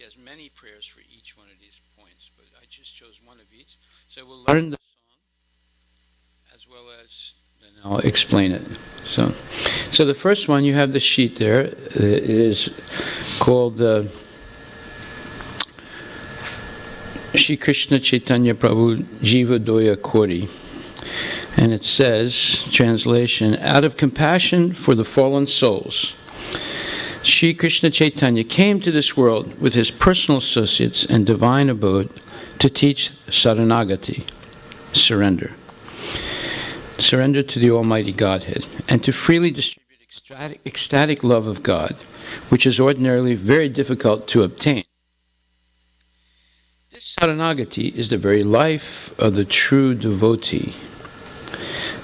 has many prayers for each one of these points, but I just chose one of each. So we'll learn the song as well as then I'll explain it. So the first one, you have the sheet there. It is called Shri Krishna Chaitanya Prabhu Jiva Doya Kori. And it says, translation, out of compassion for the fallen souls, Shri Krishna Chaitanya came to this world with his personal associates and divine abode to teach Saranagati, surrender to the Almighty Godhead, and to freely distribute ecstatic love of God, which is ordinarily very difficult to obtain. This Saranagati is the very life of the true devotee.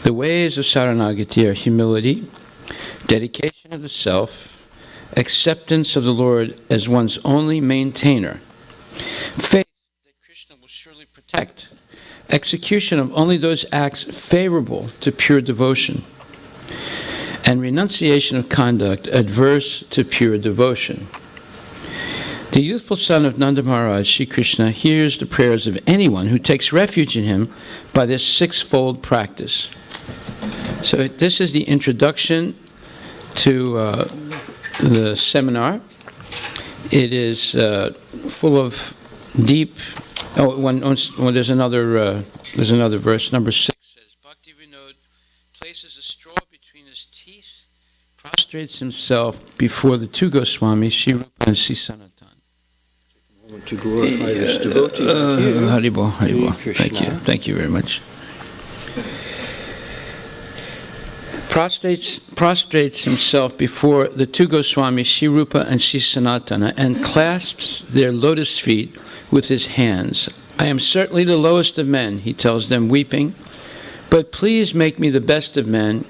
The ways of Saranagati are humility, dedication of the self, acceptance of the Lord as one's only maintainer, faith that Krishna will surely protect, execution of only those acts favorable to pure devotion, and renunciation of conduct adverse to pure devotion. The youthful son of Nanda Maharaj, Sri Krishna, hears the prayers of anyone who takes refuge in him by this sixfold practice. So this is the introduction to the seminar. It is full of deep. There's another verse. Number 6 says, Bhakti Vinod places a straw between his teeth, prostrates himself before the two Goswamis, Sri Rupa and Sri Sanatan. To glorify this devotee. Haribol, Haribol. Thank you very much. Prostrates himself before the two Goswamis, Sri Rupa and Sri Sanatana, and clasps their lotus feet with his hands. I am certainly the lowest of men, he tells them, weeping, but please make me the best of men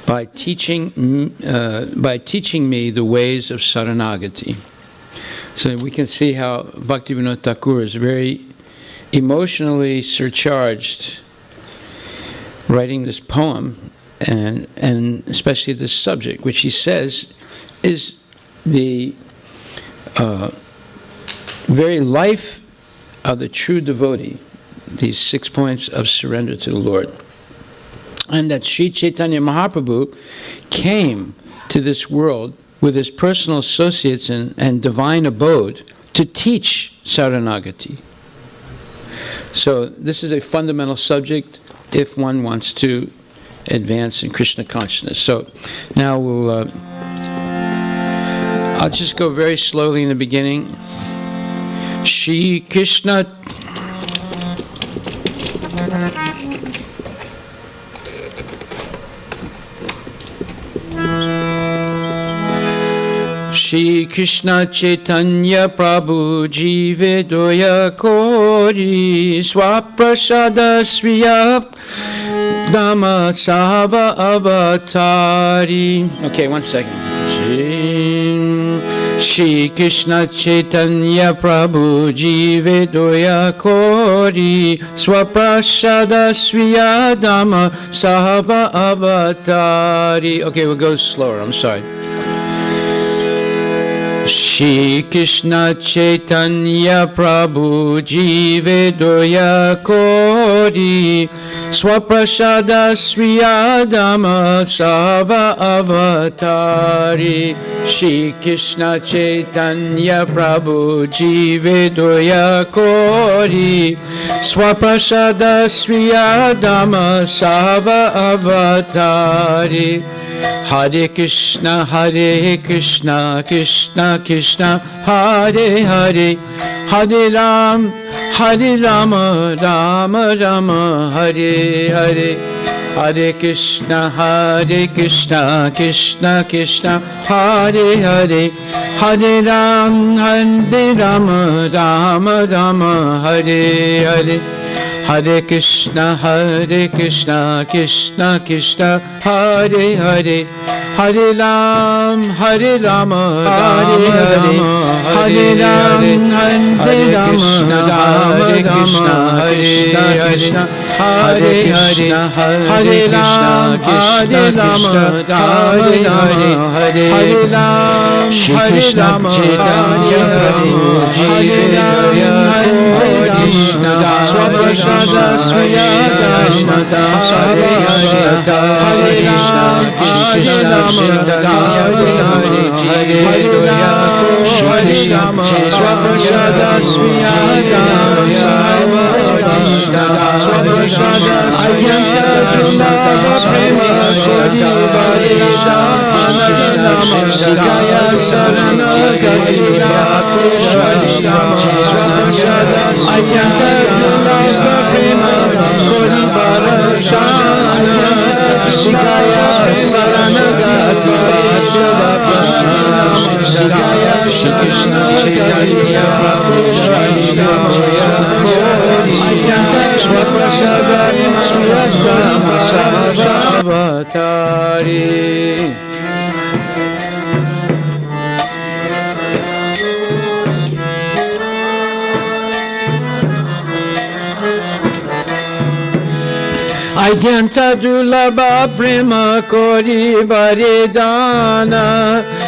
by teaching me the ways of Saranagati. So we can see how Bhaktivinoda Thakur is very emotionally surcharged writing this poem, and especially this subject, which he says is the very life of the true devotee, these 6 points of surrender to the Lord. And that Sri Chaitanya Mahaprabhu came to this world with his personal associates and divine abode to teach Saranagati. So this is a fundamental subject if one wants to advance in Krishna consciousness. So now I'll just go very slowly in the beginning. Shri Krishna Shri Krishna Chaitanya Prabhu Jive Doya Kori Swaprasada Sriya Dhamma Sahava Avatari. Okay, 1 second. Shri Krishna Chaitanya Prabhu Jive Doya Kori Swaprasada Sriya Dhamma Sahava Avatari. Okay, we'll go slower, I'm sorry. Shri Krishna Chaitanya Prabhu Jive Doya Kori Swaprasada Sriya Dhamma Sava Avatari. Shri Krishna Chaitanya Prabhu Jive Doya Kori Swaprasada Sriya Dhamma Sava Avatari. Hare Krishna, Krishna Krishna, Hare Hare, Hare Rama, Rama Rama, Hare Hare. Hare Krishna, Krishna Krishna, Hare Hare, Hare Rama, Rama Rama, Hare Hare. Hare Krishna, Krishna Krishna, Hare Hare, Hare Ram, Hare Rama, Hare Hare, Hare Ram, Hare Rama, Hare Krishna, Krishna Krishna, Hare Hare, Hare Ram, Hare Rama, Hare Hare, Hare Ram, Hare Rama, Chaitanya Prabhu, Jivaya Krishna, Swaprasada Swayada, Hare Hare, Hare Ram, Hare Rama, Hare Hare, Hare Rama, Swaprasada Swayada, Swaprasada Ayanta Jumava Prema Kori Vareda, Sikaya Sarana Gadira, Swaprasada Ayanta Jumava Prema Kori Vareda, Sikaya Sarana Gadira, Sikaya Krishna Chaitanya Prabhu Swaprasada Avatari. Adyanta Dulaba Prema Kori Varedana,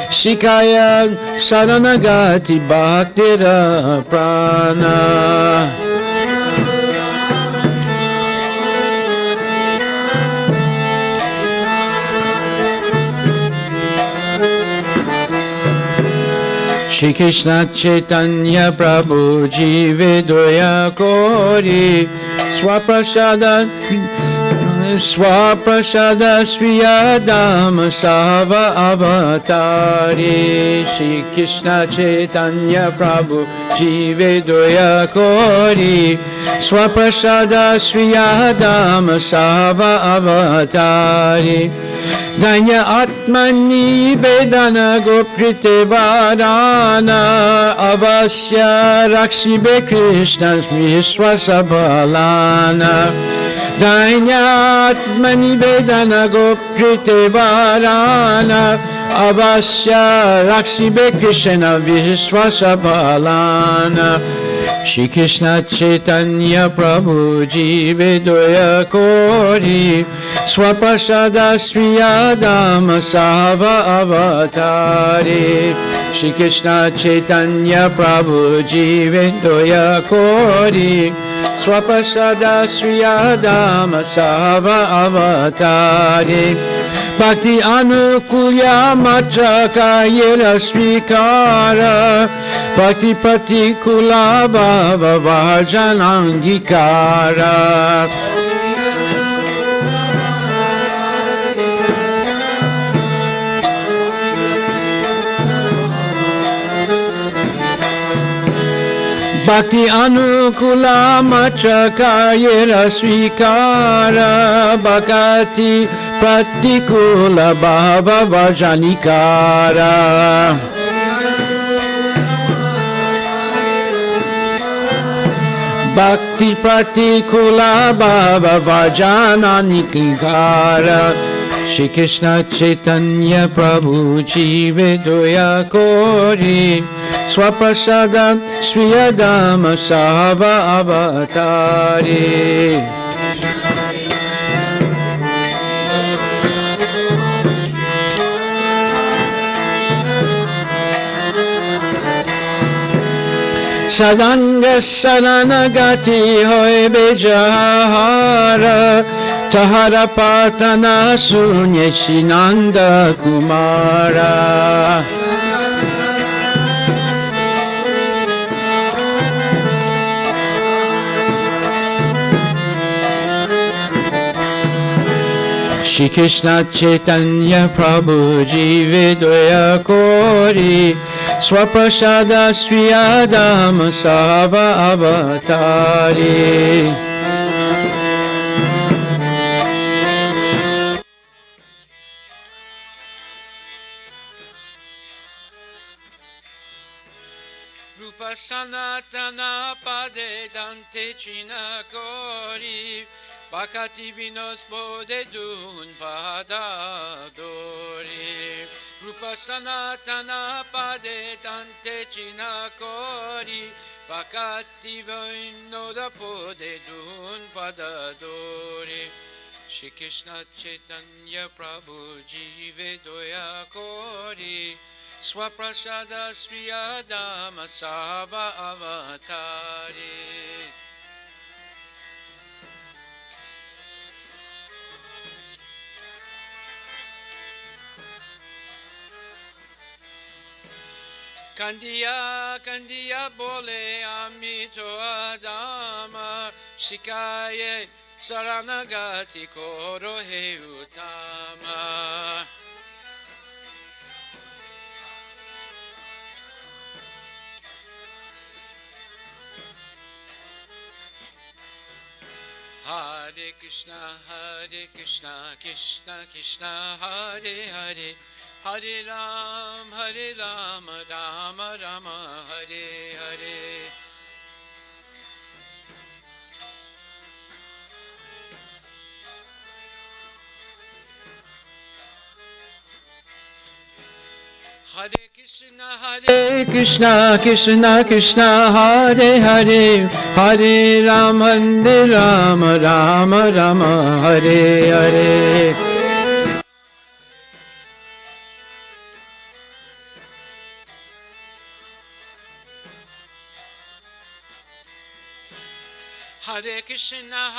Shikaya Saranagati Bhaktira Prana. Shri Krishna Chaitanya Prabhu Jivedoya Kori Swaprasada Swiyadam Sava Avatari. Shri Krishna Chaitanya Prabhu Jivedoya Kori Swaprasada Swiyadam Sava Avatari. Danya Atmani Vedana Goprite Varana Avasya Rakshibe Krishna Vishwasabalana. Danya Atmani Vedana Goprite Varana Avasya Rakshibe Krishna Vishwasabalana. Shri Krishna Chaitanya Prabhu Jivedoya Kori Swaprasada Swiyadam Sava Avatari. Shri Krishna Chaitanya Prabhu Jivedoya Kori Swaprasada Swiyadam Sava Avatari. Bhakti Anukulya Matra Kayela Svikara, Bhakti Patikula Bhava Vajanangikara. Bhakti Anukula Matra Kayela Svikara, Bhakti Pratikula Bhava Vajanikara. Bhakti Pratikula Bhava Vajananikara. Shri Krishna Chaitanya Prabhu Jivedoya Kori Swaprasada Swiyadam Sava Avatari. Sadanga Saranagati Hoy Bejahara Tahara Patana Sunye Shinanda Kumara. Shri Krishna Chaitanya Prabhu Jivedoya Kori Swaprasada Swiyadam Sava Avatari. Rupa Sanatana Pade Dante Chinakori Bhakati Vinod Bode Dun Pada Dori Rupa Sanatana Pade Dante Chinakori Bhakati Vinod Bode Dun Pada Dori Shri Krishna Chaitanya Prabhu Jive Doya Kori Swaprasada Sriyadama Sava Avatari Kandiya Kandiya Bole Amito Adama Shikaye Saranagati Koro He Utama Hare Krishna, Krishna Krishna, Hare Hare, Hare Ram, Rama Rama, Hare Hare. Hare Krishna, Krishna Krishna, Hare Hare, Hare Ram, Rama Rama, Hare Hare. Hare Krishna,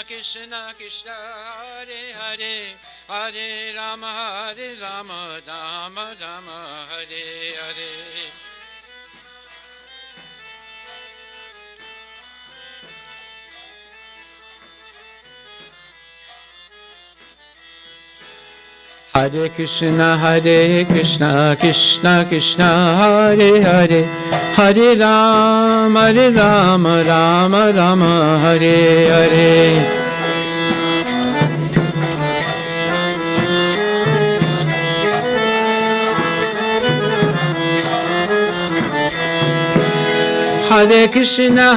Krishna Krishna, Hare Hare, Hare Rama, Rama Rama, Hare Hare. Hare Krishna, Krishna Krishna, Hare Hare, Hare Rama, Rama Rama, Hare Hare. Hare Krishna,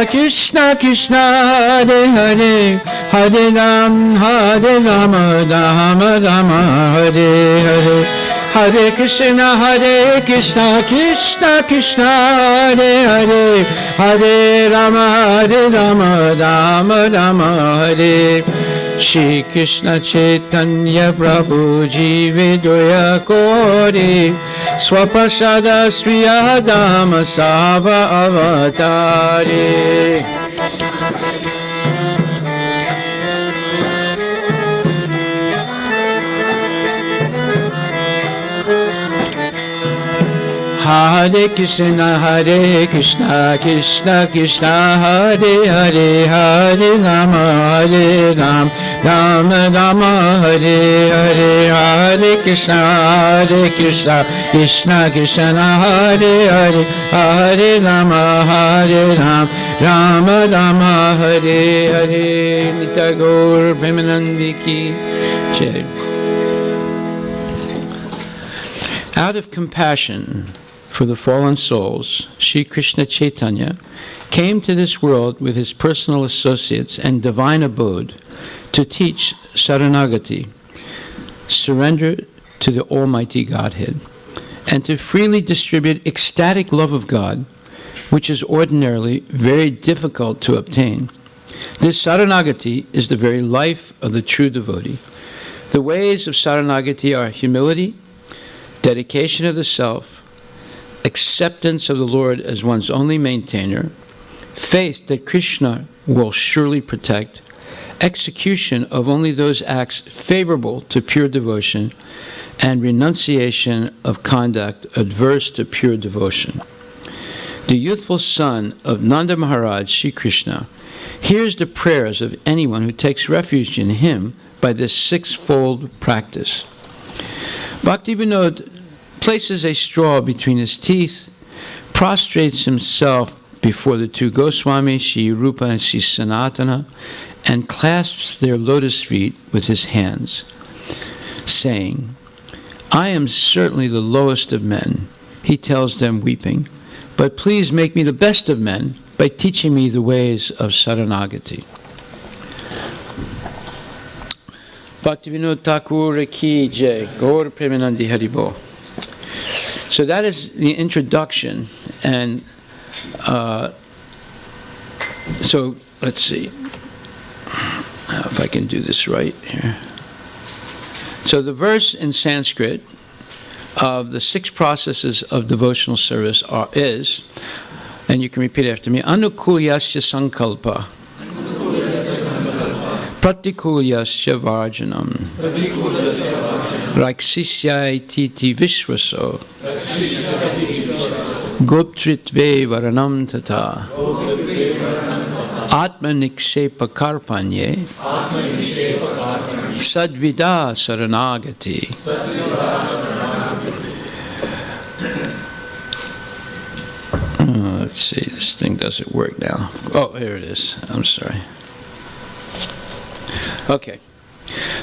Krishna Krishna, Hare Hare, Hare Rama, Rama Hare Hare. Hare Krishna, Krishna, Hare Hare, Hare Rama, Rama Hare. Shri Krishna Chaitanya Prabhu Jive Doya Kori Swapasada Sriyadama Sava Avatari. Hare Krishna, Krishna Krishna, Hare Hare, Hare Rama, Rama Hare Hare. Hare Krishna, Krishna Krishna, Hare Hare, Hare Rama, Rama Hare Hare. Nitya Gaur Premanandi Ki Jai. Out of compassion for the fallen souls, Sri Krishna Chaitanya came to this world with his personal associates and divine abode to teach Saranagati, surrender to the Almighty Godhead, and to freely distribute ecstatic love of God, which is ordinarily very difficult to obtain. This Saranagati is the very life of the true devotee. The ways of Saranagati are humility, dedication of the self, acceptance of the Lord as one's only maintainer, faith that Krishna will surely protect, execution of only those acts favorable to pure devotion, and renunciation of conduct adverse to pure devotion. The youthful son of Nanda Maharaj, Sri Krishna, hears the prayers of anyone who takes refuge in him by this sixfold practice. Bhaktivinoda places a straw between his teeth, prostrates himself before the two Goswamis, Sri Rupa and Sri Sanatana, and clasps their lotus feet with his hands, saying, I am certainly the lowest of men, he tells them, weeping, "But please make me the best of men by teaching me the ways of Saranagati." Bhaktivinoda Thakur ki jai, Gaur Premanandi Haribo. So that is the introduction, and so let's see if I can do this right here. So the verse in Sanskrit of the 6 processes of devotional service is, and you can repeat after me, Anukulyasya Sankalpa, Pratikulyasya Varjanam, Rakshisyai Titi Vishwaso, Goptritve Varanam Tata, Atmaniksepa Karpanye, Sadvida Saranagati. Let's see, this thing doesn't work now. Oh, here it is. I'm sorry. Okay.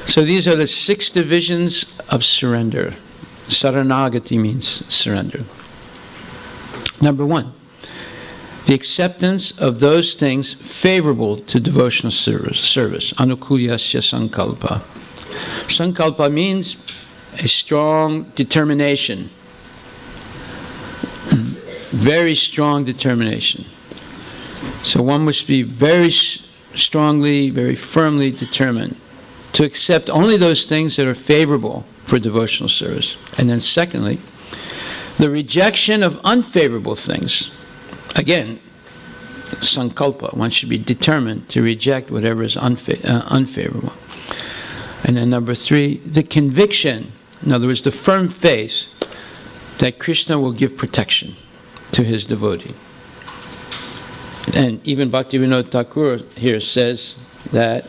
So these are the 6 divisions of surrender. Saranagati means surrender. Number 1, the acceptance of those things favorable to devotional service. Anukulyasya Sankalpa. Sankalpa means a strong determination. Very strong determination. So one must be very strongly, very firmly determined to accept only those things that are favorable for devotional service. And then secondly, the rejection of unfavorable things. Again, sankalpa, one should be determined to reject whatever is unfavorable. And then number 3, the conviction, in other words, the firm faith that Krishna will give protection to his devotee. And even Bhaktivinoda Thakur here says that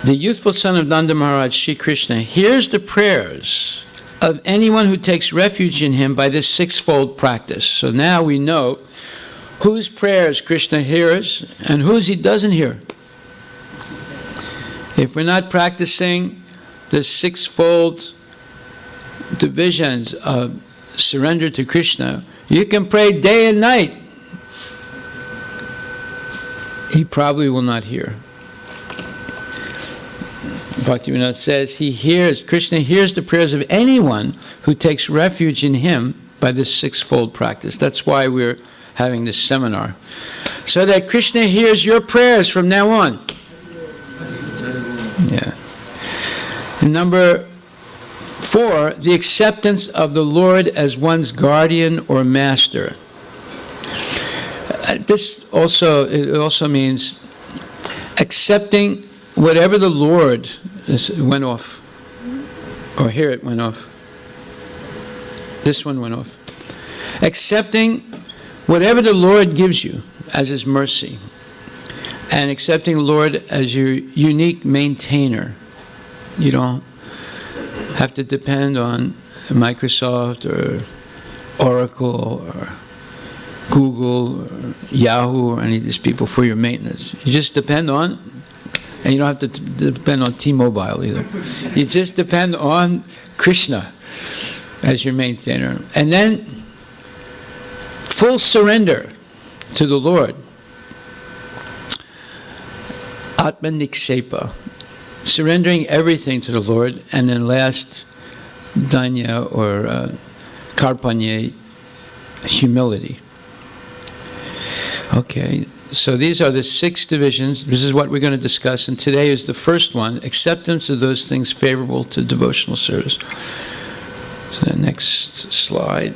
the youthful son of Nanda Maharaj, Sri Krishna, hears the prayers of anyone who takes refuge in him by this 6-fold practice. So now we know whose prayers Krishna hears and whose he doesn't hear. If we're not practicing the 6-fold divisions of surrender to Krishna, you can pray day and night. He probably will not hear. Bhaktivinoda says Krishna hears the prayers of anyone who takes refuge in him by this 6-fold practice. That's why we're having this seminar. So that Krishna hears your prayers from now on. Yeah. And number 4, the acceptance of the Lord as one's guardian or master. It also means accepting whatever the Lord, this went off, or here it went off. This one went off. Accepting whatever the Lord gives you as his mercy, and accepting the Lord as your unique maintainer. You don't have to depend on Microsoft or Oracle or Google or Yahoo or any of these people for your maintenance. You just depend on, and you don't have to depend on T-Mobile either. You just depend on Krishna as your maintainer. And then full surrender to the Lord. Atmaniksepa. Surrendering everything to the Lord. And then last, danya or karpanye, humility. Okay, so these are the 6 divisions. This is what we're going to discuss. And today is the first one, acceptance of those things favorable to devotional service. So the next slide.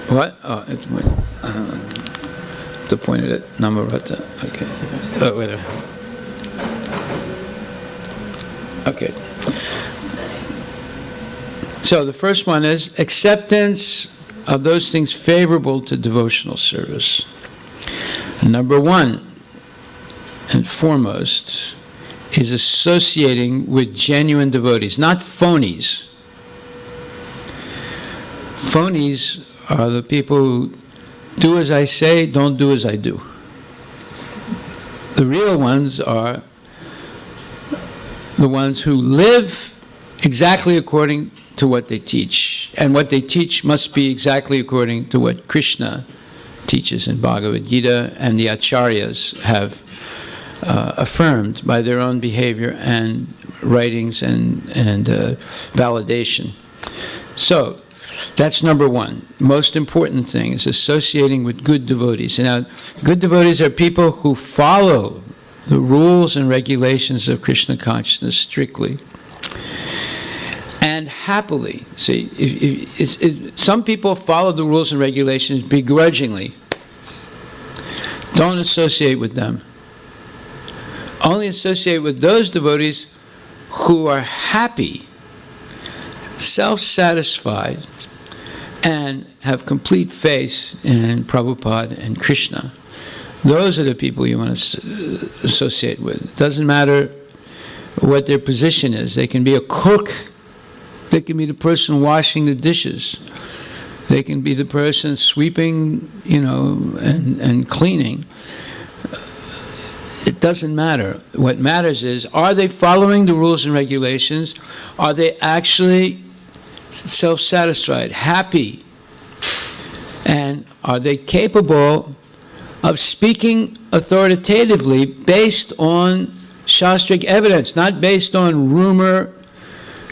What? Oh, it's the point of it. Namarata. Okay. Oh, wait. Okay. So the first one is acceptance of those things favorable to devotional service. Number 1 and foremost is associating with genuine devotees, not phonies. Phonies are the people who do as I say, don't do as I do. The real ones are the ones who live exactly according to what they teach. And what they teach must be exactly according to what Krishna teaches in Bhagavad Gita, and the acharyas have affirmed by their own behavior and writings and validation. So, that's number one. Most important thing is associating with good devotees. Now, good devotees are people who follow the rules and regulations of Krishna consciousness strictly and happily. See, some people follow the rules and regulations begrudgingly. Don't associate with them. Only associate with those devotees who are happy, self-satisfied, and have complete faith in Prabhupada and Krishna. Those are the people you want to associate with. It doesn't matter what their position is. They can be a cook. They can be the person washing the dishes. They can be the person sweeping, and cleaning. It doesn't matter. What matters is, are they following the rules and regulations? Are they actually self-satisfied, happy? And are they capable of speaking authoritatively based on Shastric evidence, not based on rumor,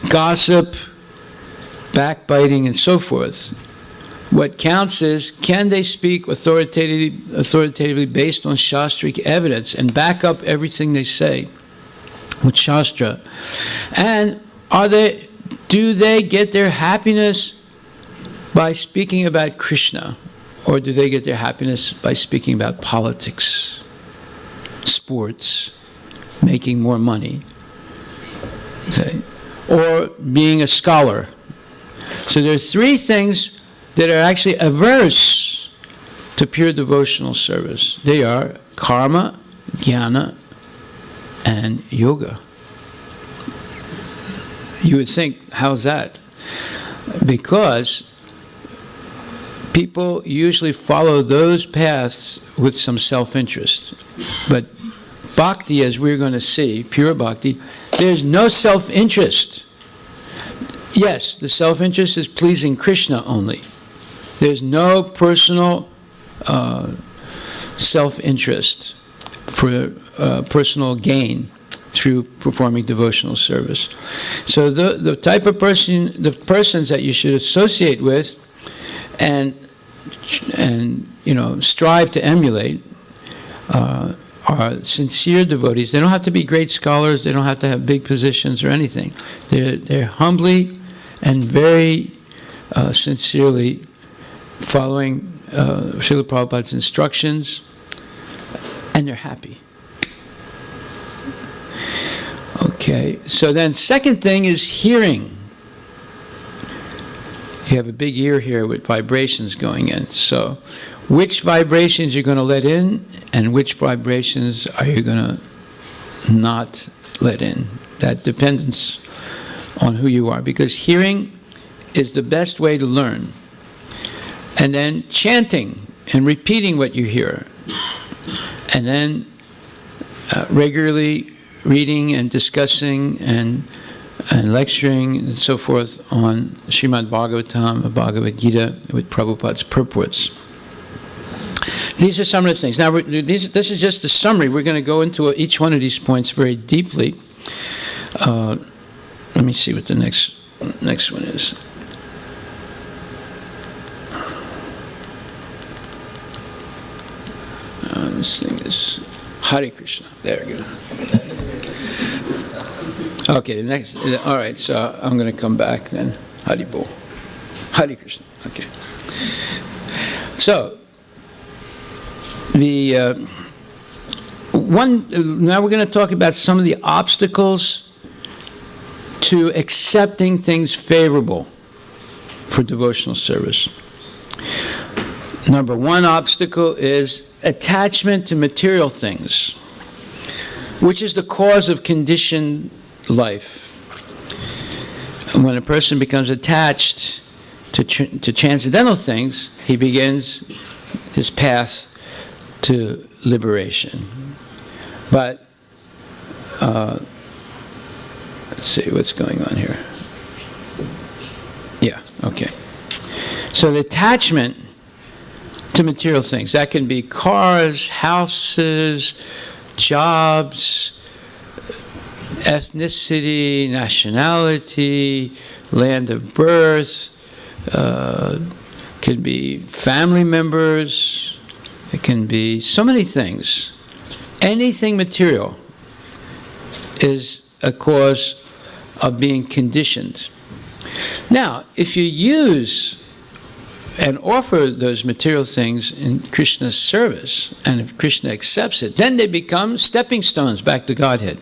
gossip, backbiting, and so forth? What counts is, can they speak authoritatively based on Shastric evidence and back up everything they say with Shastra? And do they get their happiness by speaking about Krishna? Or do they get their happiness by speaking about politics, sports, making more money, or being a scholar? So there are three things that are actually averse to pure devotional service. They are karma, jnana, and yoga. You would think, how's that? Because people usually follow those paths with some self-interest. But bhakti, as we're going to see, pure bhakti, there's no self-interest. Yes, the self-interest is pleasing Krishna only. There's no personal self-interest for personal gain through performing devotional service. So the type of the persons that you should associate with and strive to emulate are sincere devotees. They don't have to be great scholars. They don't have to have big positions or anything. They're humbly and very sincerely following Srila Prabhupada's instructions, and they're happy. Okay, so then second thing is hearing. You have a big ear here with vibrations going in. So which vibrations you're going to let in and which vibrations are you going to not let in? That depends on who you are, because hearing is the best way to learn. And then chanting and repeating what you hear. And then regularly reading and discussing and lecturing and so forth on Srimad Bhagavatam, Bhagavad Gita with Prabhupada's purports. These are some of the things. Now, this is just a summary. We're going to go into each one of these points very deeply. Let me see what the next one is. This thing is Hare Krishna. There we go. Okay, the next. All right, so I'm going to come back then. Hare Bol. Hare Krishna. Okay. So now we're going to talk about some of the obstacles to accepting things favorable for devotional service. Number one obstacle is attachment to material things, which is the cause of conditioned life. And when a person becomes attached to transcendental things, he begins his path to liberation. But, let's see what's going on here. Yeah, okay. So the attachment to material things, that can be cars, houses, jobs, ethnicity, nationality, land of birth, can be family members, it can be so many things. Anything material is a cause of being conditioned. Now, if you use and offer those material things in Krishna's service, and if Krishna accepts it, then they become stepping stones back to Godhead.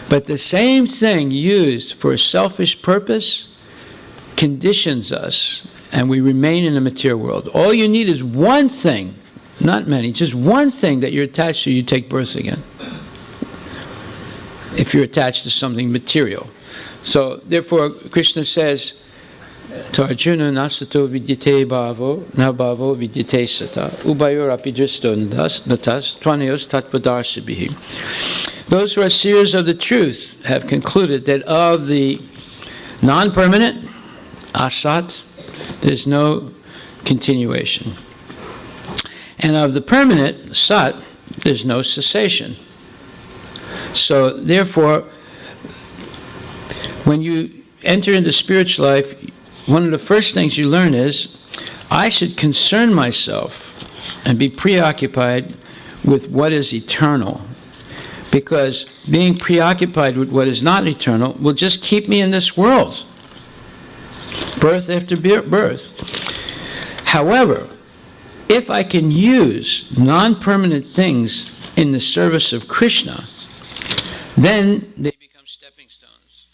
But the same thing used for a selfish purpose conditions us, and we remain in the material world. All you need is one thing, not many, just one thing that you're attached to, you take birth again. If you're attached to something material. So, therefore, Krishna says to Arjuna, nasato vidyate bhavo, na bhavo vidyate sata, ubayor api dristo natas, tvanayos tatvadarshibhihi. Those who are seers of the truth have concluded that of the non-permanent, asat, there's no continuation. And of the permanent, sat, there's no cessation. So, therefore, when you enter into spiritual life, one of the first things you learn is, I should concern myself and be preoccupied with what is eternal. Because being preoccupied with what is not eternal will just keep me in this world. Birth after birth. However, if I can use non-permanent things in the service of Krishna, then they become stepping stones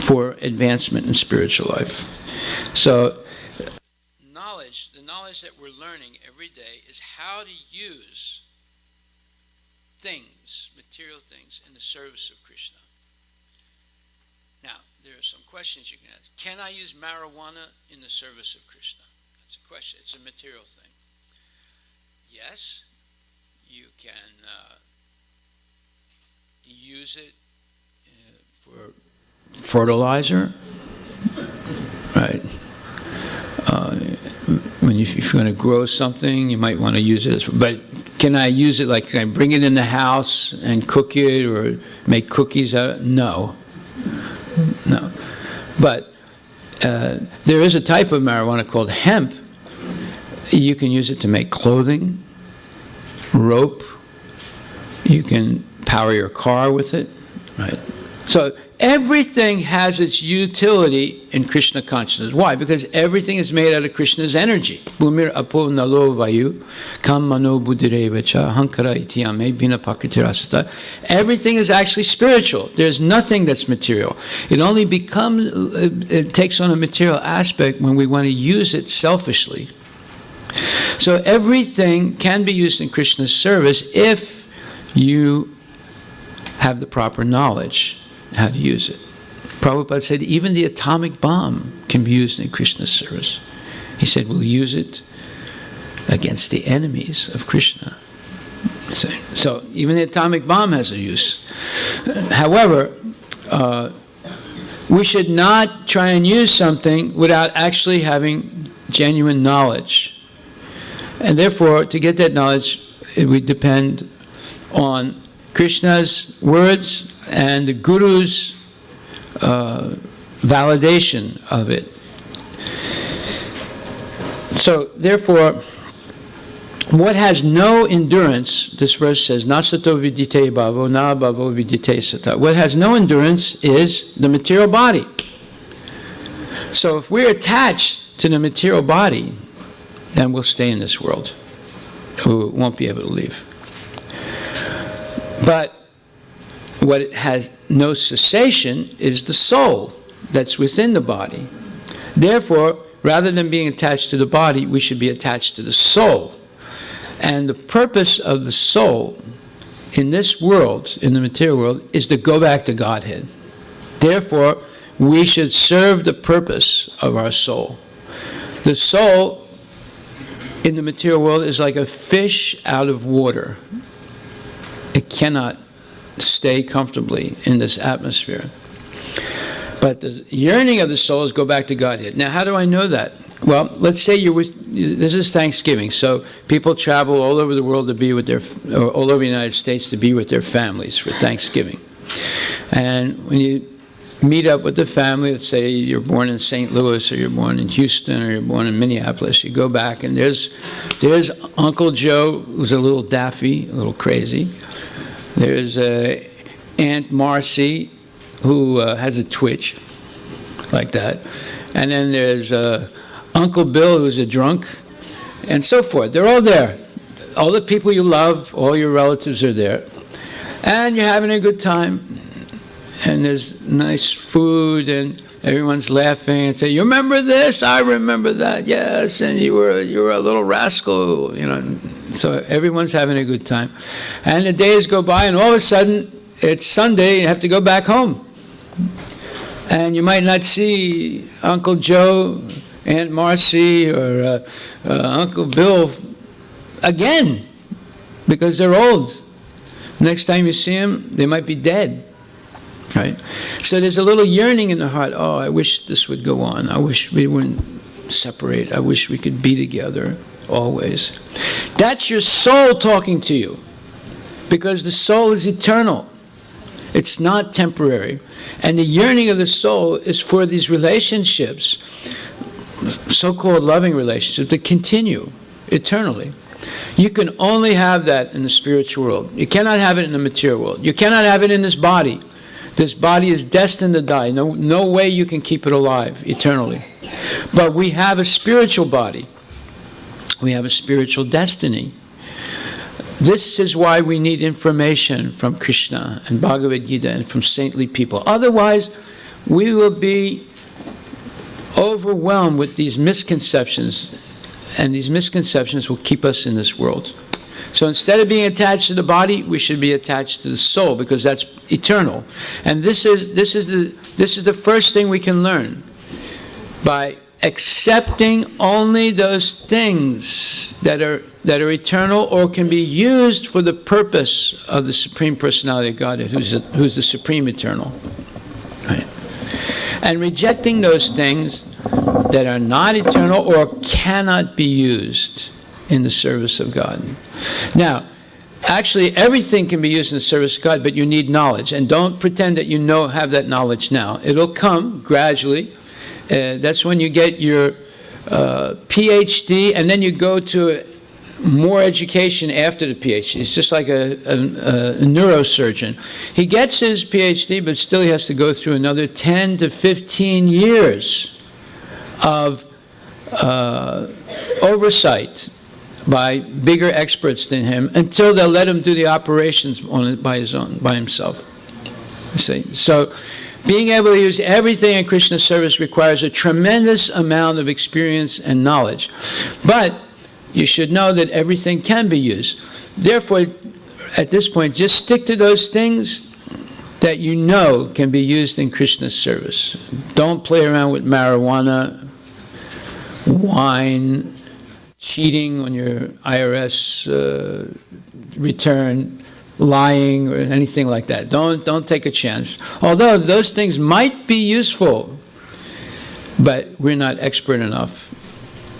for advancement in spiritual life. So, the knowledge that we're learning every day is how to use things, material things, in the service of Krishna. Now, there are some questions you can ask. Can I use marijuana in the service of Krishna? That's a question. It's a material thing. Yes, you can use it for fertilizer, right? If you're going to grow something, you might want to use it. But can I use it, like, can I bring it in the house and cook it or make cookies out of it? No. No. But there is a type of marijuana called hemp. You can use it to make clothing, rope. You can power your car with it, right? So everything has its utility in Krishna consciousness. Why? Because everything is made out of Krishna's energy. Bhumir apo nalo vayu kam mano buddhirevacha hankara itiyame bina pakritirasata. Everything is actually spiritual. There's nothing that's material. It only it takes on a material aspect when we want to use it selfishly. So everything can be used in Krishna's service if you have the proper knowledge how to use it. Prabhupada said even the atomic bomb can be used in Krishna's service. He said we'll use it against the enemies of Krishna. So even the atomic bomb has a use. However, we should not try and use something without actually having genuine knowledge. And therefore, to get that knowledge, we depend on Krishna's words and the Guru's validation of it. So, therefore, what has no endurance, this verse says, nasato vidyate bhavo, na bhavo vidyate sata. What has no endurance is the material body. So if we're attached to the material body, then we'll stay in this world. We won't be able to leave. But what has no cessation is the soul that's within the body. Therefore, rather than being attached to the body, we should be attached to the soul. And the purpose of the soul in this world, in the material world, is to go back to Godhead. Therefore, we should serve the purpose of our soul. The soul in the material world is like a fish out of water. It cannot stay comfortably in this atmosphere. But the yearning of the souls go back to Godhead. Now, how do I know that? Well, let's say this is Thanksgiving, so people travel all over the world to be with or all over the United States to be with their families for Thanksgiving. And when you meet up with the family, let's say you're born in St. Louis, or you're born in Houston, or you're born in Minneapolis, you go back and there's Uncle Joe, who's a little daffy, a little crazy. There's Aunt Marcy, who has a twitch, like that. And then there's Uncle Bill, who's a drunk, and so forth. They're all there. All the people you love, all your relatives are there. And you're having a good time. And there's nice food, and everyone's laughing and say, "You remember this? I remember that. Yes, and you were a little rascal, you know." So everyone's having a good time. And the days go by, and all of a sudden, it's Sunday, you have to go back home. And you might not see Uncle Joe, Aunt Marcy, or Uncle Bill again, because they're old. Next time you see them, they might be dead. Right? So there's a little yearning in the heart. Oh, I wish this would go on. I wish we wouldn't separate. I wish we could be together always. That's your soul talking to you, because the soul is eternal. It's not temporary. And the yearning of the soul is for these relationships, so-called loving relationships, to continue eternally. You can only have that in the spiritual world. You cannot have it in the material world. You cannot have it in this body. This body is destined to die. No way you can keep it alive eternally. But we have a spiritual body. We have a spiritual destiny. This is why we need information from Krishna and Bhagavad Gita and from saintly people. Otherwise, we will be overwhelmed with these misconceptions, and these misconceptions will keep us in this world. So instead of being attached to the body, we should be attached to the soul, because that's eternal. And this is the first thing we can learn, by accepting only those things that are eternal or can be used for the purpose of the Supreme Personality of Godhead, who's the Supreme Eternal. Right? And rejecting those things that are not eternal or cannot be used in the service of God. Now, actually, everything can be used in the service of God, but you need knowledge. And don't pretend that you have that knowledge now. It'll come gradually. That's when you get your PhD, and then you go to more education after the PhD. It's just like a neurosurgeon. He gets his PhD, but still he has to go through another 10 to 15 years of oversight by bigger experts than him, until they'll let him do the operations on it by himself. See? So being able to use everything in Krishna's service requires a tremendous amount of experience and knowledge. But you should know that everything can be used. Therefore, at this point, just stick to those things that you know can be used in Krishna's service. Don't play around with marijuana, wine, cheating on your IRS return, lying, or anything like that. Don't take a chance. Although those things might be useful, but we're not expert enough.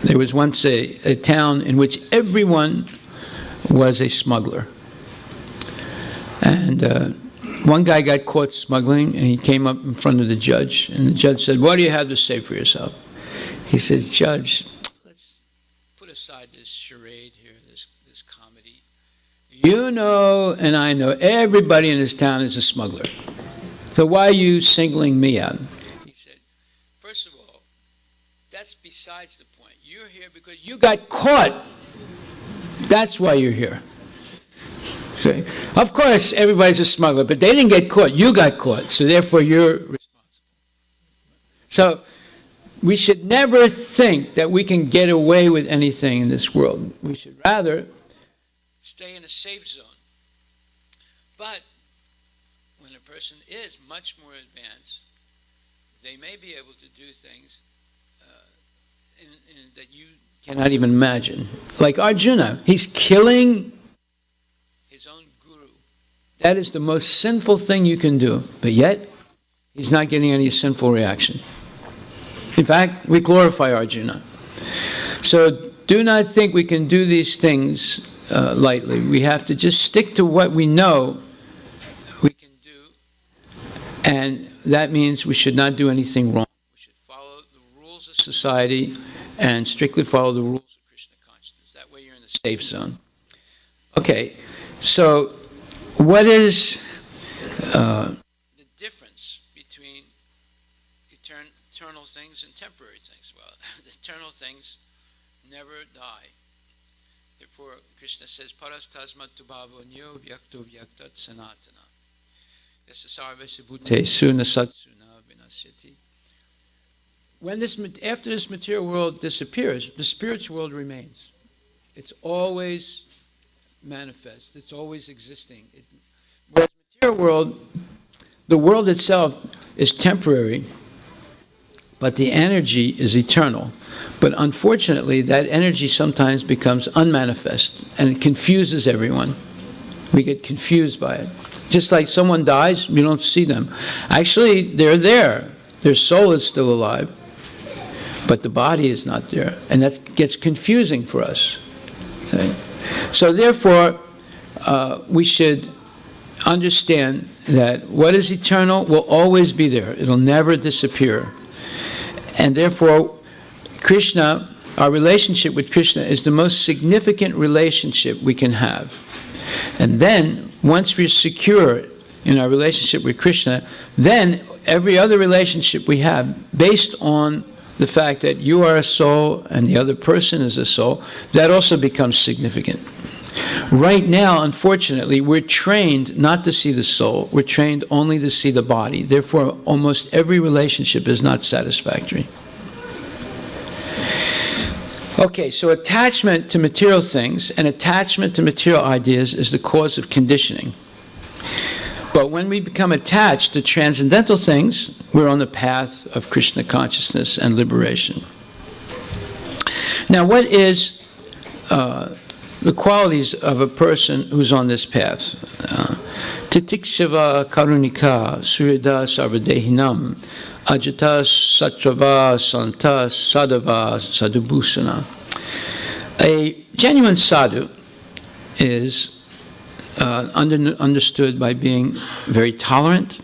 There was once a town in which everyone was a smuggler. And one guy got caught smuggling, and he came up in front of the judge, and the judge said, "What do you have to say for yourself?" He says, "Judge, let's put aside this charade here, this comedy. You know, and I know, everybody in this town is a smuggler. So why are you singling me out?" He said, "First of all, that's besides the point. You're here because you got caught. That's why you're here." See? Of course, everybody's a smuggler, but they didn't get caught. You got caught, so therefore you're responsible. So we should never think that we can get away with anything in this world. We should rather stay in a safe zone. But when a person is much more advanced, they may be able to do things that you cannot even imagine. Like Arjuna, he's killing his own guru. That is the most sinful thing you can do, but yet he's not getting any sinful reaction. In fact, we glorify Arjuna. So do not think we can do these things lightly. We have to just stick to what we know we can do, and that means we should not do anything wrong. We should follow the rules of society and strictly follow the rules of Krishna consciousness. That way you're in the safe zone. Okay, so what is the difference between eternal things and temporary things? Well, eternal things never die. Therefore, Krishna says, Parastasmat tubhavonyo vyakto vyaktat sanatana. Yasasarvese bhutesu nasatsuna vinasyati. After this material world disappears, the spiritual world remains. It's always manifest. It's always existing. Whereas the material world, the world itself is temporary, but the energy is eternal. But unfortunately, that energy sometimes becomes unmanifest, and it confuses everyone. We get confused by it. Just like someone dies, you don't see them. Actually, they're there. Their soul is still alive, but the body is not there. And that gets confusing for us. Okay? So therefore, we should understand that what is eternal will always be there. It'll never disappear. And therefore, Krishna, our relationship with Krishna is the most significant relationship we can have. And then, once we're secure in our relationship with Krishna, then every other relationship we have, based on the fact that you are a soul and the other person is a soul, that also becomes significant. Right now, unfortunately, we're trained not to see the soul. We're trained only to see the body. Therefore, almost every relationship is not satisfactory. Okay, so attachment to material things and attachment to material ideas is the cause of conditioning. But when we become attached to transcendental things, we're on the path of Krishna consciousness and liberation. Now, what is the qualities of a person who's on this path? Titikshava karunika surida sarvadehinam ajata satrava santa sadhava sadhubhusana. A genuine sadhu is understood by being very tolerant,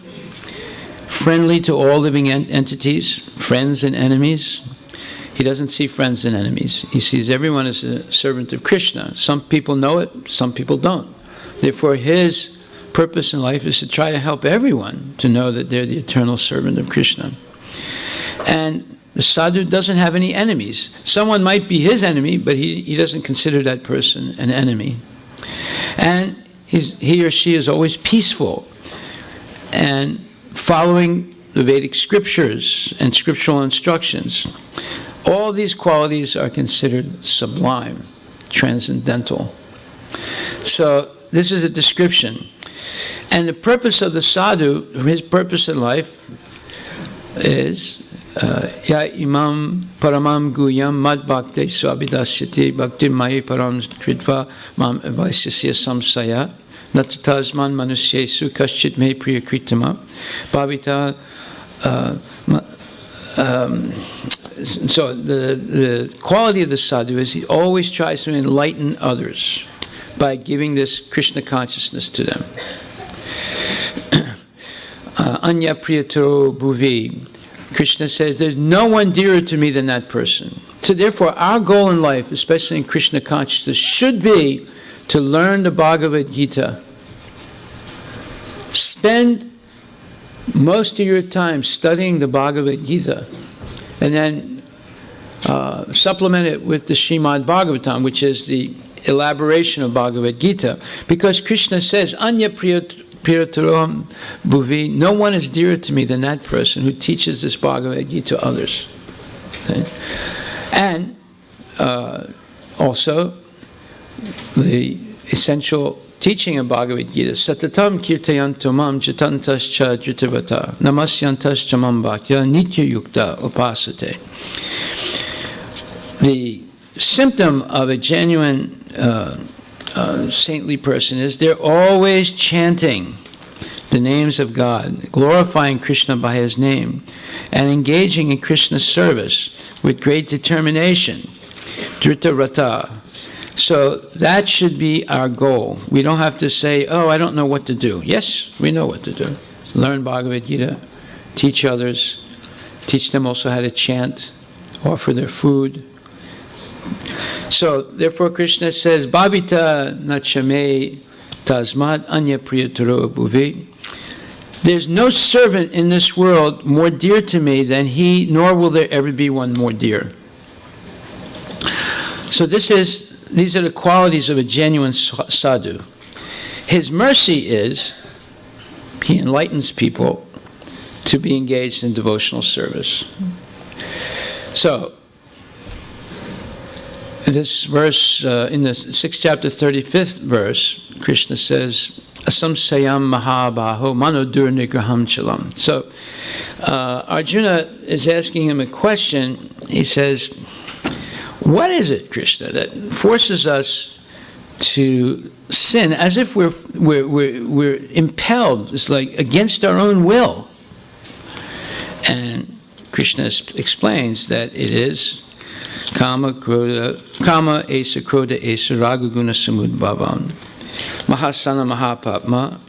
friendly to all living entities, friends and enemies. He doesn't see friends and enemies. He sees everyone as a servant of Krishna. Some people know it, some people don't. Therefore, his purpose in life is to try to help everyone to know that they're the eternal servant of Krishna. And the sadhu doesn't have any enemies. Someone might be his enemy, but he doesn't consider that person an enemy. And he or she is always peaceful and following the Vedic scriptures and scriptural instructions. All these qualities are considered sublime, transcendental. So this is a description. And the purpose of the sadhu, his purpose in life is Ya imam paramam guyam mad bhakti swabhidasyati bhakti mai param kritva mam evaisya samsaya natatasman manusyesu kaschit me priyakritama bhavita. So the quality of the sadhu is he always tries to enlighten others by giving this Krishna consciousness to them. Anya priyataro bhuvi. Krishna says, there's no one dearer to me than that person. So therefore, our goal in life, especially in Krishna consciousness, should be to learn the Bhagavad Gita. Spend most of your time studying the Bhagavad Gita, and then supplement it with the Srimad Bhagavatam, which is the elaboration of Bhagavad Gita. Because Krishna says, Anya Pirataram Bhuvi, no one is dearer to me than that person who teaches this Bhagavad Gita to others. Okay? And also, the essential teaching of Bhagavad Gita, Satatam Kirtayanto Mam Jatantascha Jitavata Namasyantascha Mam Bhaktya Nitya Yukta Upasate. The symptom of a genuine saintly person is, they're always chanting the names of God, glorifying Krishna by his name, and engaging in Krishna's service with great determination. Drita Rata. So that should be our goal. We don't have to say, oh, I don't know what to do. Yes, we know what to do. Learn Bhagavad Gita, teach others, teach them also how to chant, offer their food. So, therefore, Krishna says, Bhavita nachame tasmad anya priyataro bhuve. There's no servant in this world more dear to me than he, nor will there ever be one more dear. So these are the qualities of a genuine sadhu. His mercy is, he enlightens people to be engaged in devotional service. So, this verse, in the 6th chapter, 35th verse, Krishna says, Asamsayam mahabaho manodur nigraham chalam. So, Arjuna is asking him a question. He says, what is it, Krishna, that forces us to sin as if we're impelled? It's like against our own will. And Krishna explains that it is Kama esa kroda esa raga guna samudbhavam mahasana mahapapma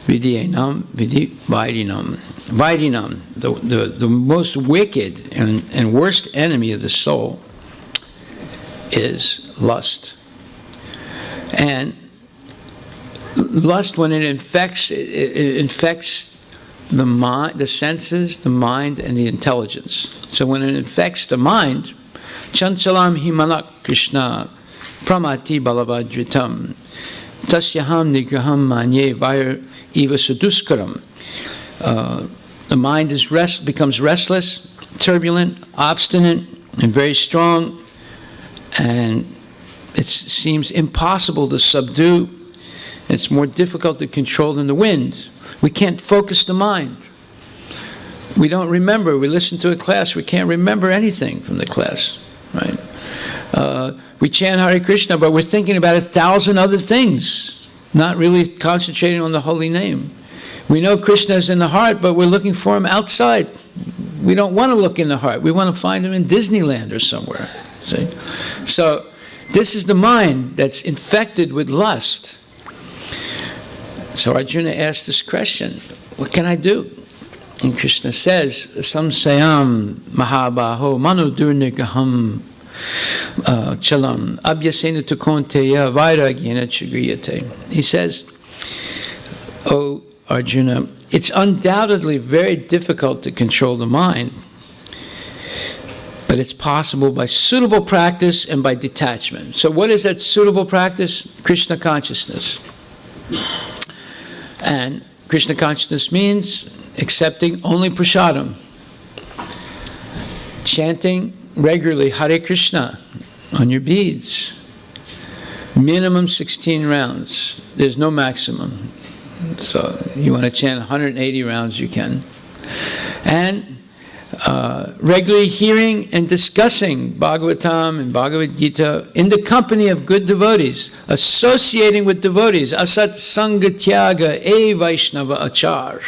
vidyanam vidi vaidinam. Vaidinam, the most wicked and worst enemy of the soul, is lust. And lust, when it infects the mind, the senses, the mind, and the intelligence. So when it infects the mind, chanchalam himalak Krishna pramati balavadritam tasyaham nigraham manye vair eva suduskaram. The mind becomes restless, turbulent, obstinate, and very strong, and it seems impossible to subdue. It's more difficult to control than the wind. We can't focus the mind. We don't remember. We listen to a class, we can't remember anything from the class, right? We chant Hare Krishna, but we're thinking about 1,000 other things, not really concentrating on the holy name. We know Krishna is in the heart, but we're looking for him outside. We don't want to look in the heart. We want to find him in Disneyland or somewhere. See? So this is the mind that's infected with lust. So Arjuna asked this question, what can I do? And Krishna says, Samsayam mahabaho manodur nigaham chalam abhyasena tukonteya vairagyena chagriyate. He says, oh Arjuna, it's undoubtedly very difficult to control the mind, but it's possible by suitable practice and by detachment. So what is that suitable practice? Krishna consciousness. And Krishna consciousness means accepting only prasadam, chanting regularly Hare Krishna on your beads, minimum 16 rounds. There's no maximum. So you want to chant 180 rounds, you can. And regularly hearing and discussing Bhagavatam and Bhagavad Gita in the company of good devotees, associating with devotees. Asat Sangatyaga E Vaishnava Achar.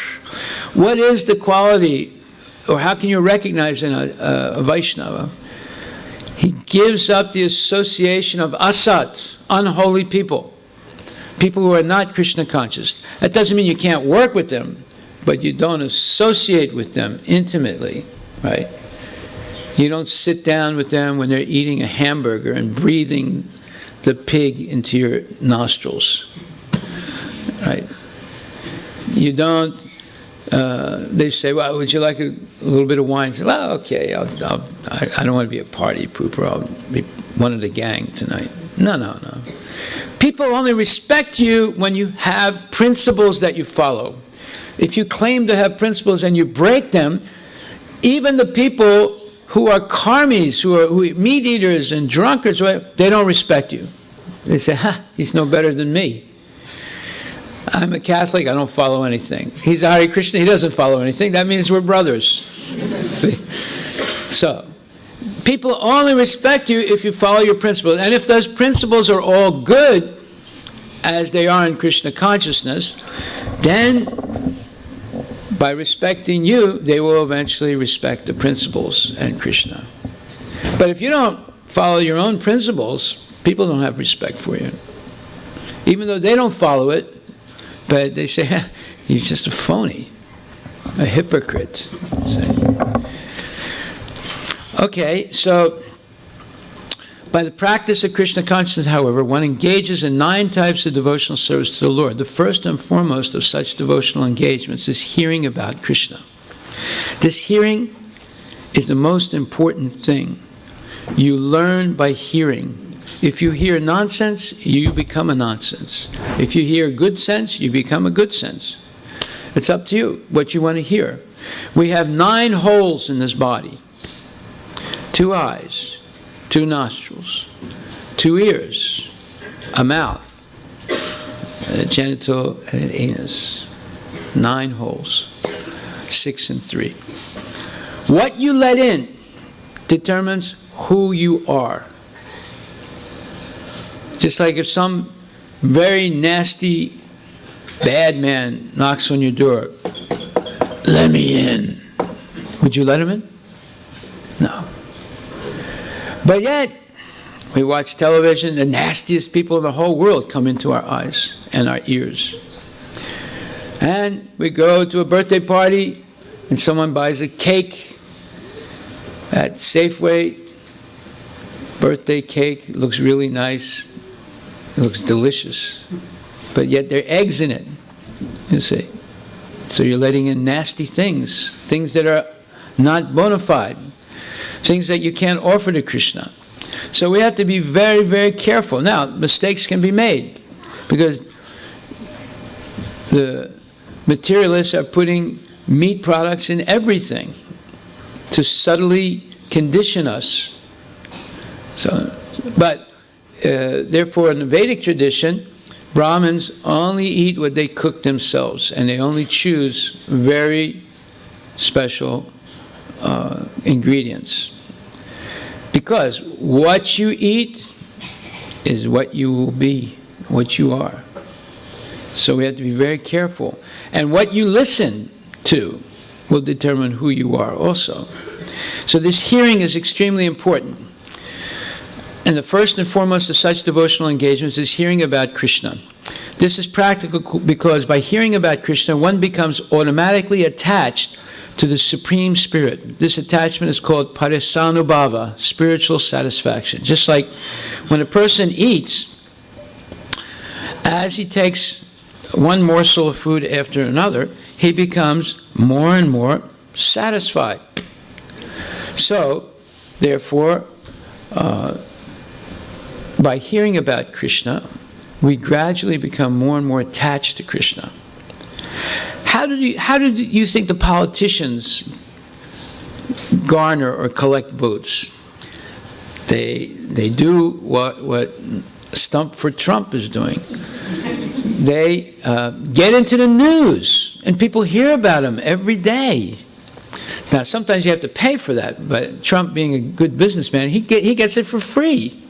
What is the quality, or how can you recognize in a Vaishnava? He gives up the association of asat, unholy people, people who are not Krishna conscious. That doesn't mean you can't work with them, but you don't associate with them intimately, right? You don't sit down with them when they're eating a hamburger and breathing the pig into your nostrils, right? You don't, they say, well, would you like a little bit of wine? Say, well, okay, I don't want to be a party pooper. I'll be one of the gang tonight. No. People only respect you when you have principles that you follow. If you claim to have principles and you break them, even the people who are karmis, who are meat eaters and drunkards, they don't respect you. They say, he's no better than me. I'm a Catholic, I don't follow anything. He's a Hare Krishna, he doesn't follow anything. That means we're brothers. See? So, people only respect you if you follow your principles. And if those principles are all good, as they are in Krishna consciousness, then by respecting you, they will eventually respect the principles and Krishna. But if you don't follow your own principles, people don't have respect for you. Even though they don't follow it, but they say, he's just a phony, a hypocrite. Okay, so by the practice of Krishna consciousness, however, one engages in 9 types of devotional service to the Lord. The first and foremost of such devotional engagements is hearing about Krishna. This hearing is the most important thing. You learn by hearing. If you hear nonsense, you become a nonsense. If you hear good sense, you become a good sense. It's up to you what you want to hear. We have 9 holes in this body. 2 eyes, 2 nostrils, 2 ears, a mouth, a genital, and an anus. 9 holes, 6 and 3. What you let in determines who you are. Just like if some very nasty, bad man knocks on your door, let me in. Would you let him in? No. But yet, we watch television, the nastiest people in the whole world come into our eyes and our ears. And we go to a birthday party, and someone buys a cake at Safeway. Birthday cake, it looks really nice. It looks delicious. But yet there are eggs in it, you see. So you're letting in nasty things, things that are not bona fide, things that you can't offer to Krishna. So we have to be very, very careful. Now, mistakes can be made because the materialists are putting meat products in everything to subtly condition us. So, but therefore, in the Vedic tradition, Brahmins only eat what they cook themselves, and they only choose very special ingredients. Because what you eat is what you will be, what you are. So we have to be very careful. And what you listen to will determine who you are also. So this hearing is extremely important. And the first and foremost of such devotional engagements is hearing about Krishna. This is practical because by hearing about Krishna, one becomes automatically attached to the Supreme Spirit. This attachment is called parisanubhava, spiritual satisfaction. Just like when a person eats, as he takes one morsel of food after another, he becomes more and more satisfied. So, therefore, by hearing about Krishna, we gradually become more and more attached to Krishna. How did you think the politicians garner or collect votes? They do what Stump for Trump is doing. They get into the news, and people hear about them every day. Now, sometimes you have to pay for that, but Trump, being a good businessman, he gets it for free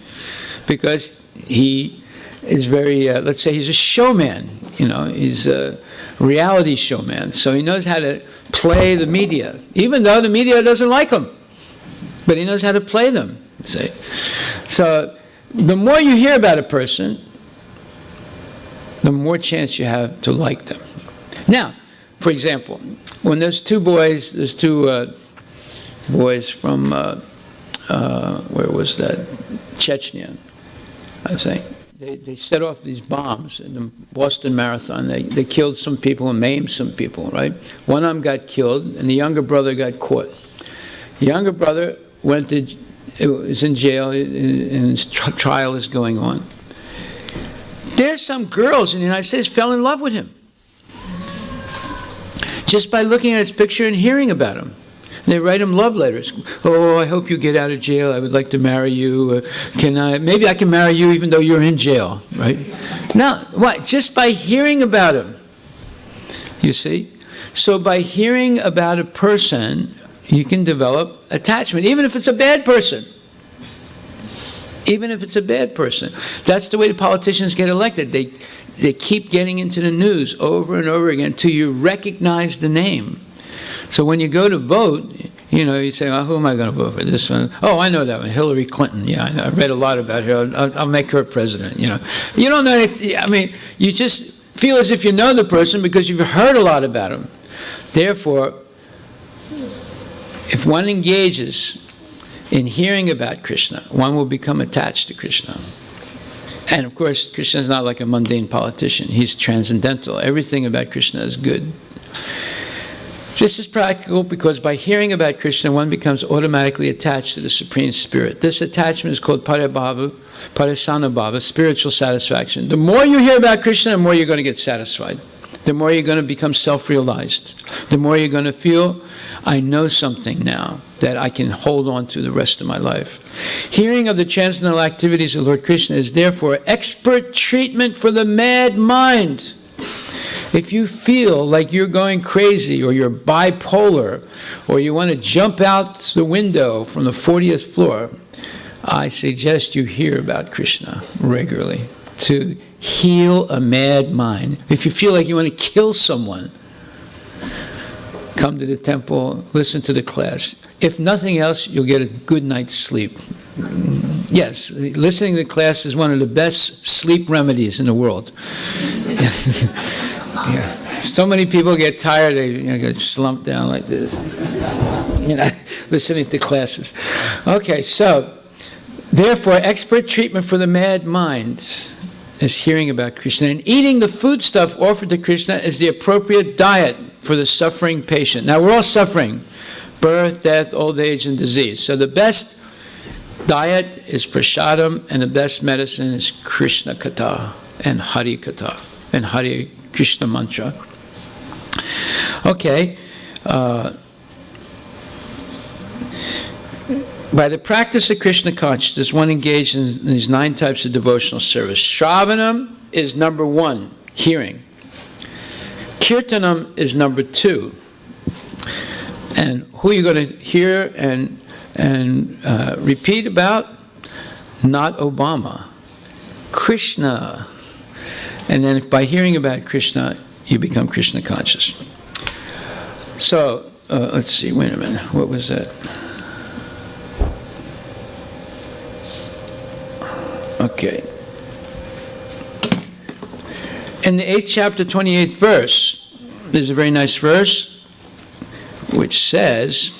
because he is very, let's say he's a showman, he's a reality showman. So he knows how to play the media, even though the media doesn't like him. But he knows how to play them, see. So the more you hear about a person, the more chance you have to like them. Now, for example, when there's two boys from, where was that? Chechnya, I think. They set off these bombs in the Boston Marathon. They killed some people and maimed some people, right? One of them got killed, and the younger brother got caught. The younger brother was in jail, and his trial is going on. There's some girls in the United States fell in love with him just by looking at his picture and hearing about him. They write him love letters. Oh, I hope you get out of jail. I would like to marry you. Maybe I can marry you even though you're in jail, right? Now, what? Just by hearing about him, you see? So by hearing about a person, you can develop attachment, even if it's a bad person. Even if it's a bad person. That's the way the politicians get elected. they keep getting into the news over and over again until you recognize the name. So when you go to vote, you say, who am I going to vote for? This one? Oh, I know that one, Hillary Clinton. Yeah, I read a lot about her. I'll make her president, You don't know anything. You just feel as if you know the person because you've heard a lot about him. Therefore, if one engages in hearing about Krishna, one will become attached to Krishna. And of course, Krishna is not like a mundane politician. He's transcendental. Everything about Krishna is good. This is practical because by hearing about Krishna, one becomes automatically attached to the Supreme Spirit. This attachment is called paribhava, parisanabhava, spiritual satisfaction. The more you hear about Krishna, the more you're going to get satisfied. The more you're going to become self-realized. The more you're going to feel, I know something now that I can hold on to the rest of my life. Hearing of the transcendental activities of Lord Krishna is therefore expert treatment for the mad mind. If you feel like you're going crazy or you're bipolar or you want to jump out the window from the 40th floor, I suggest you hear about Krishna regularly to heal a mad mind. If you feel like you want to kill someone, come to the temple, listen to the class. If nothing else, you'll get a good night's sleep. Yes, listening to the class is one of the best sleep remedies in the world. Yeah. So many people get tired, they get slumped down like this, listening to classes. Okay, so, therefore, expert treatment for the mad mind is hearing about Krishna. And eating the foodstuff offered to Krishna is the appropriate diet for the suffering patient. Now, we're all suffering. Birth, death, old age, and disease. So the best diet is prasadam, and the best medicine is Krishna Katha and Hari Katha and Hari Krishna mantra. Okay. By the practice of Krishna consciousness, one engaged in these 9 types of devotional service. Shravanam is number 1, hearing. Kirtanam is number 2. And who are you going to hear and repeat about? Not Obama. Krishna. And then by hearing about Krishna, you become Krishna conscious. So, let's see, wait a minute. What was that? Okay. In the 8th chapter, 28th verse, there's a very nice verse which says,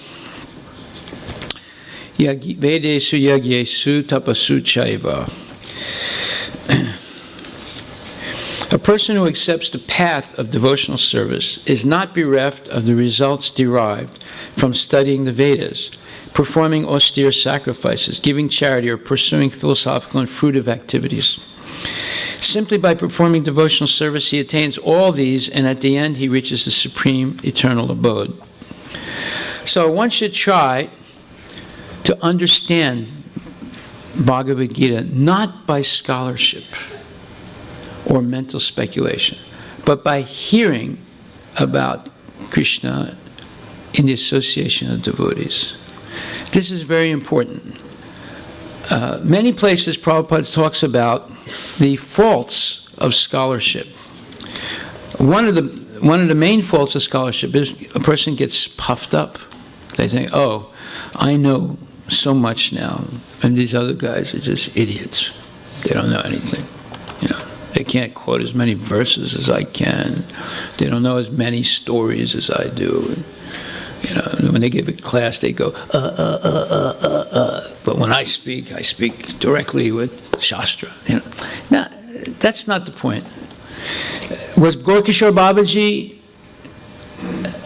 Vedesu yagyesu tapasu chaiva. A person who accepts the path of devotional service is not bereft of the results derived from studying the Vedas, performing austere sacrifices, giving charity, or pursuing philosophical and fruitive activities. Simply by performing devotional service, he attains all these, and at the end, he reaches the supreme eternal abode. So one should try to understand Bhagavad Gita not by scholarship or mental speculation, but by hearing about Krishna in the association of devotees. This is very important. Many places Prabhupada talks about the faults of scholarship. One of the main faults of scholarship is a person gets puffed up. They think, oh, I know so much now, and these other guys are just idiots. They don't know anything. They can't quote as many verses as I can. They don't know as many stories as I do. When they give a class, they go, But when I speak directly with Shastra. Now, that's not the point. Was Gorkishore Babaji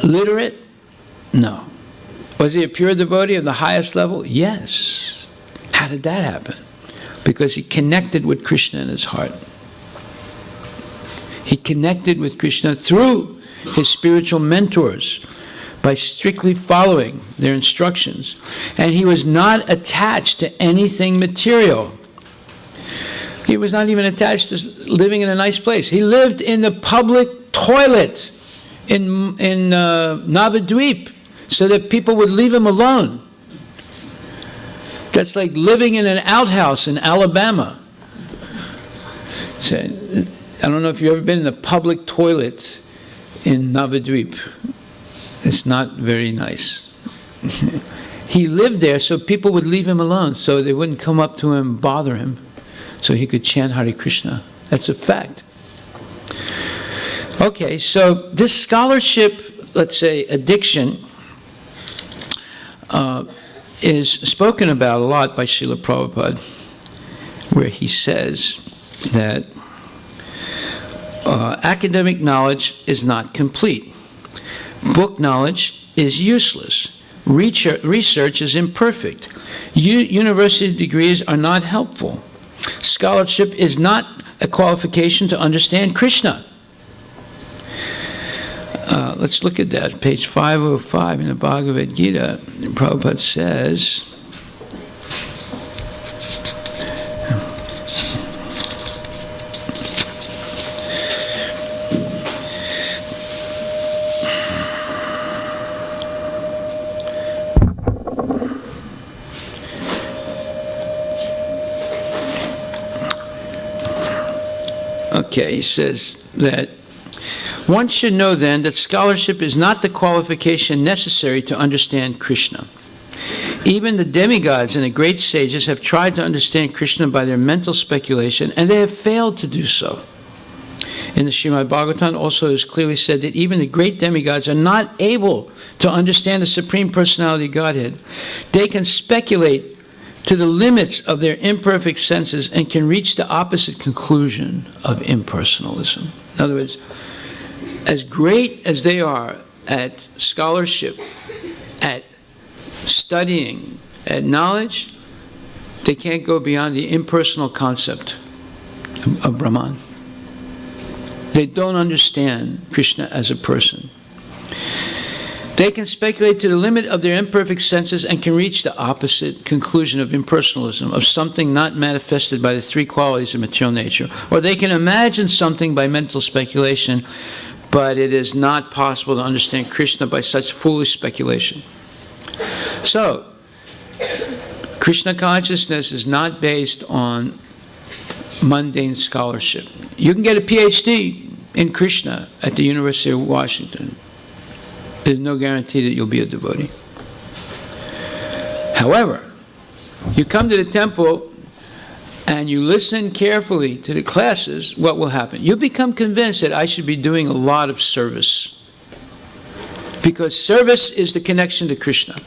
literate? No. Was he a pure devotee of the highest level? Yes. How did that happen? Because he connected with Krishna in his heart. He connected with Krishna through his spiritual mentors by strictly following their instructions. And he was not attached to anything material. He was not even attached to living in a nice place. He lived in the public toilet in Navadvip so that people would leave him alone. That's like living in an outhouse in Alabama. So, I don't know if you've ever been in a public toilet in Navadvip. It's not very nice. He lived there so people would leave him alone, so they wouldn't come up to him and bother him, so he could chant Hare Krishna. That's a fact. Okay, so this scholarship, let's say, addiction, is spoken about a lot by Srila Prabhupada, where he says that academic knowledge is not complete. Book knowledge is useless. Research is imperfect. University degrees are not helpful. Scholarship is not a qualification to understand Krishna. Let's look at that. Page 505 in the Bhagavad Gita, Prabhupada says, okay, he says that one should know then that scholarship is not the qualification necessary to understand Krishna. Even the demigods and the great sages have tried to understand Krishna by their mental speculation, and they have failed to do so. In the Srimad Bhagavatam also is clearly said that even the great demigods are not able to understand the Supreme Personality of Godhead. They can speculate to the limits of their imperfect senses and can reach the opposite conclusion of impersonalism. In other words, as great as they are at scholarship, at studying, at knowledge, they can't go beyond the impersonal concept of Brahman. They don't understand Krishna as a person. They can speculate to the limit of their imperfect senses and can reach the opposite conclusion of impersonalism, of something not manifested by the three qualities of material nature. Or they can imagine something by mental speculation, but it is not possible to understand Krishna by such foolish speculation. So, Krishna consciousness is not based on mundane scholarship. You can get a PhD in Krishna at the University of Washington. There's no guarantee that you'll be a devotee. However, you come to the temple and you listen carefully to the classes, what will happen? You become convinced that I should be doing a lot of service. Because service is the connection to Krishna.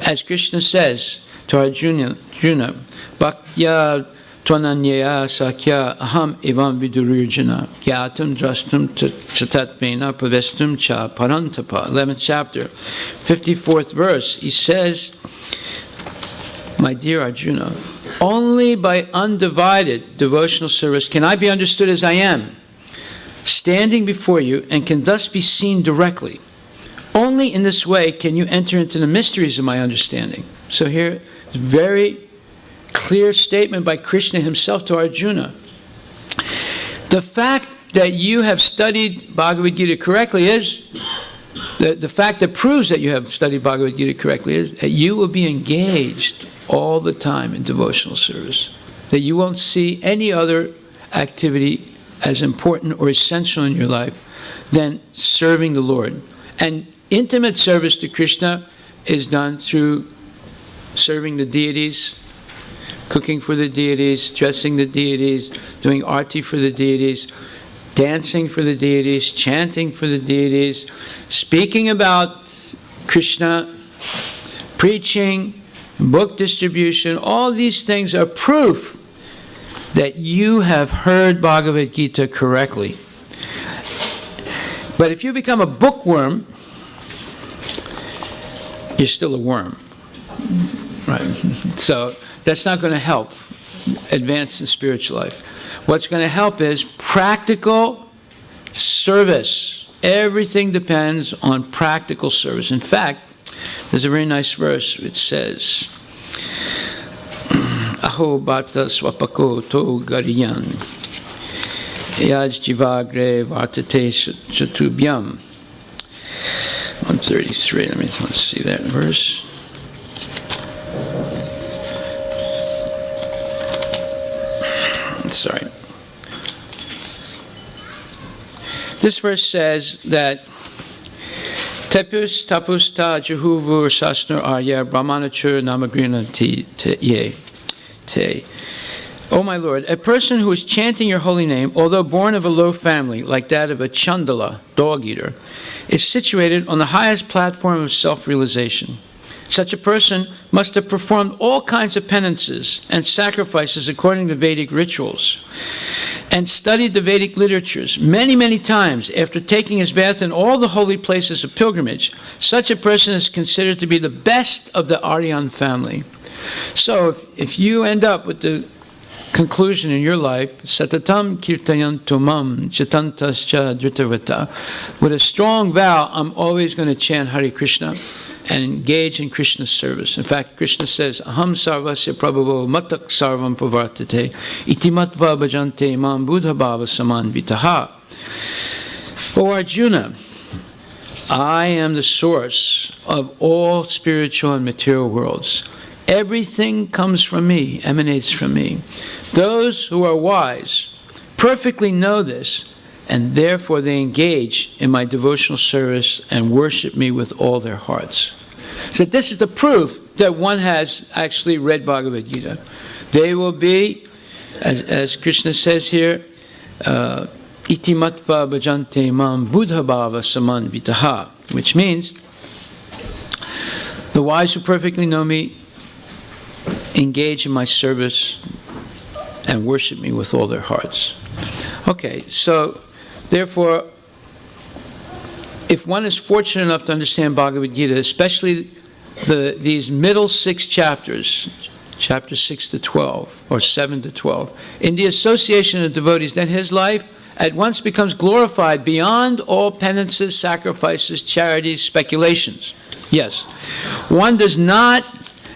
As Krishna says to Arjuna, Bhaktya Tvananyaya Sakya Aham Evam Vidurirjana Gyatam Drastum Chatatvena Pavestum Cha Parantapa. 11th chapter, 54th verse. He says, my dear Arjuna, only by undivided devotional service can I be understood as I am, standing before you, and can thus be seen directly. Only in this way can you enter into the mysteries of my understanding. So here, very clear statement by Krishna himself to Arjuna. The fact that you have studied Bhagavad Gita correctly is, the fact that proves that you have studied Bhagavad Gita correctly is that you will be engaged all the time in devotional service. That you won't see any other activity as important or essential in your life than serving the Lord. And intimate service to Krishna is done through serving the deities, cooking for the deities, dressing the deities, doing arti for the deities, dancing for the deities, chanting for the deities, speaking about Krishna, preaching, book distribution. All these things are proof that you have heard Bhagavad Gita correctly. But if you become a bookworm, you're still a worm. Right? So that's not going to help advance in spiritual life. What's going to help is practical service. Everything depends on practical service. In fact, there's a very nice verse which says, Aho bhata swapako to gariyan yaj jivagre vartate chatubhyam. 133, let's see that verse. Sorry. This verse says that Tepus tapusta Jehuvu sasnur arya brahmanachur namagrina te. O my Lord, a person who is chanting your holy name, although born of a low family, like that of a chandala, dog-eater, is situated on the highest platform of self-realization. Such a person must have performed all kinds of penances and sacrifices according to Vedic rituals, and studied the Vedic literatures many, many times after taking his bath in all the holy places of pilgrimage. Such a person is considered to be the best of the Aryan family. So if you end up with the conclusion in your life, satatam kirtayantumam chatantascha dhritavata, with a strong vow, I'm always going to chant Hare Krishna and engage in Krishna's service. In fact, Krishna says, Aham sarvasya prabhavo matak sarvam pavartate iti matva bhajante imam buddha bhava samanvitaha. O Arjuna, I am the source of all spiritual and material worlds. Everything comes from me, emanates from me. Those who are wise perfectly know this, and therefore they engage in my devotional service and worship me with all their hearts. So this is the proof that one has actually read Bhagavad Gita. They will be, as Krishna says here, iti matva bhajante mam buddha bhava samanvitaha, which means the wise who perfectly know me engage in my service and worship me with all their hearts. Okay, so therefore, if one is fortunate enough to understand Bhagavad Gita, especially these middle 6 chapters, chapters 6 to 12, or 7 to 12, in the association of devotees, then his life at once becomes glorified beyond all penances, sacrifices, charities, speculations. Yes, one does not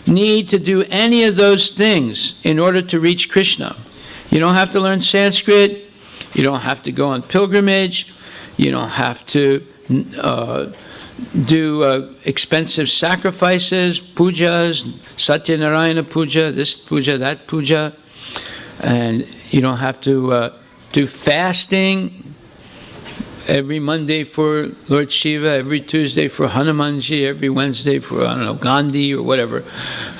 need to do any of those things in order to reach Krishna. You don't have to learn Sanskrit. You don't have to go on pilgrimage. You don't have to do expensive sacrifices, pujas, Satyanarayana puja, this puja, that puja. And you don't have to do fasting every Monday for Lord Shiva, every Tuesday for Hanumanji, every Wednesday for, I don't know, Gandhi or whatever.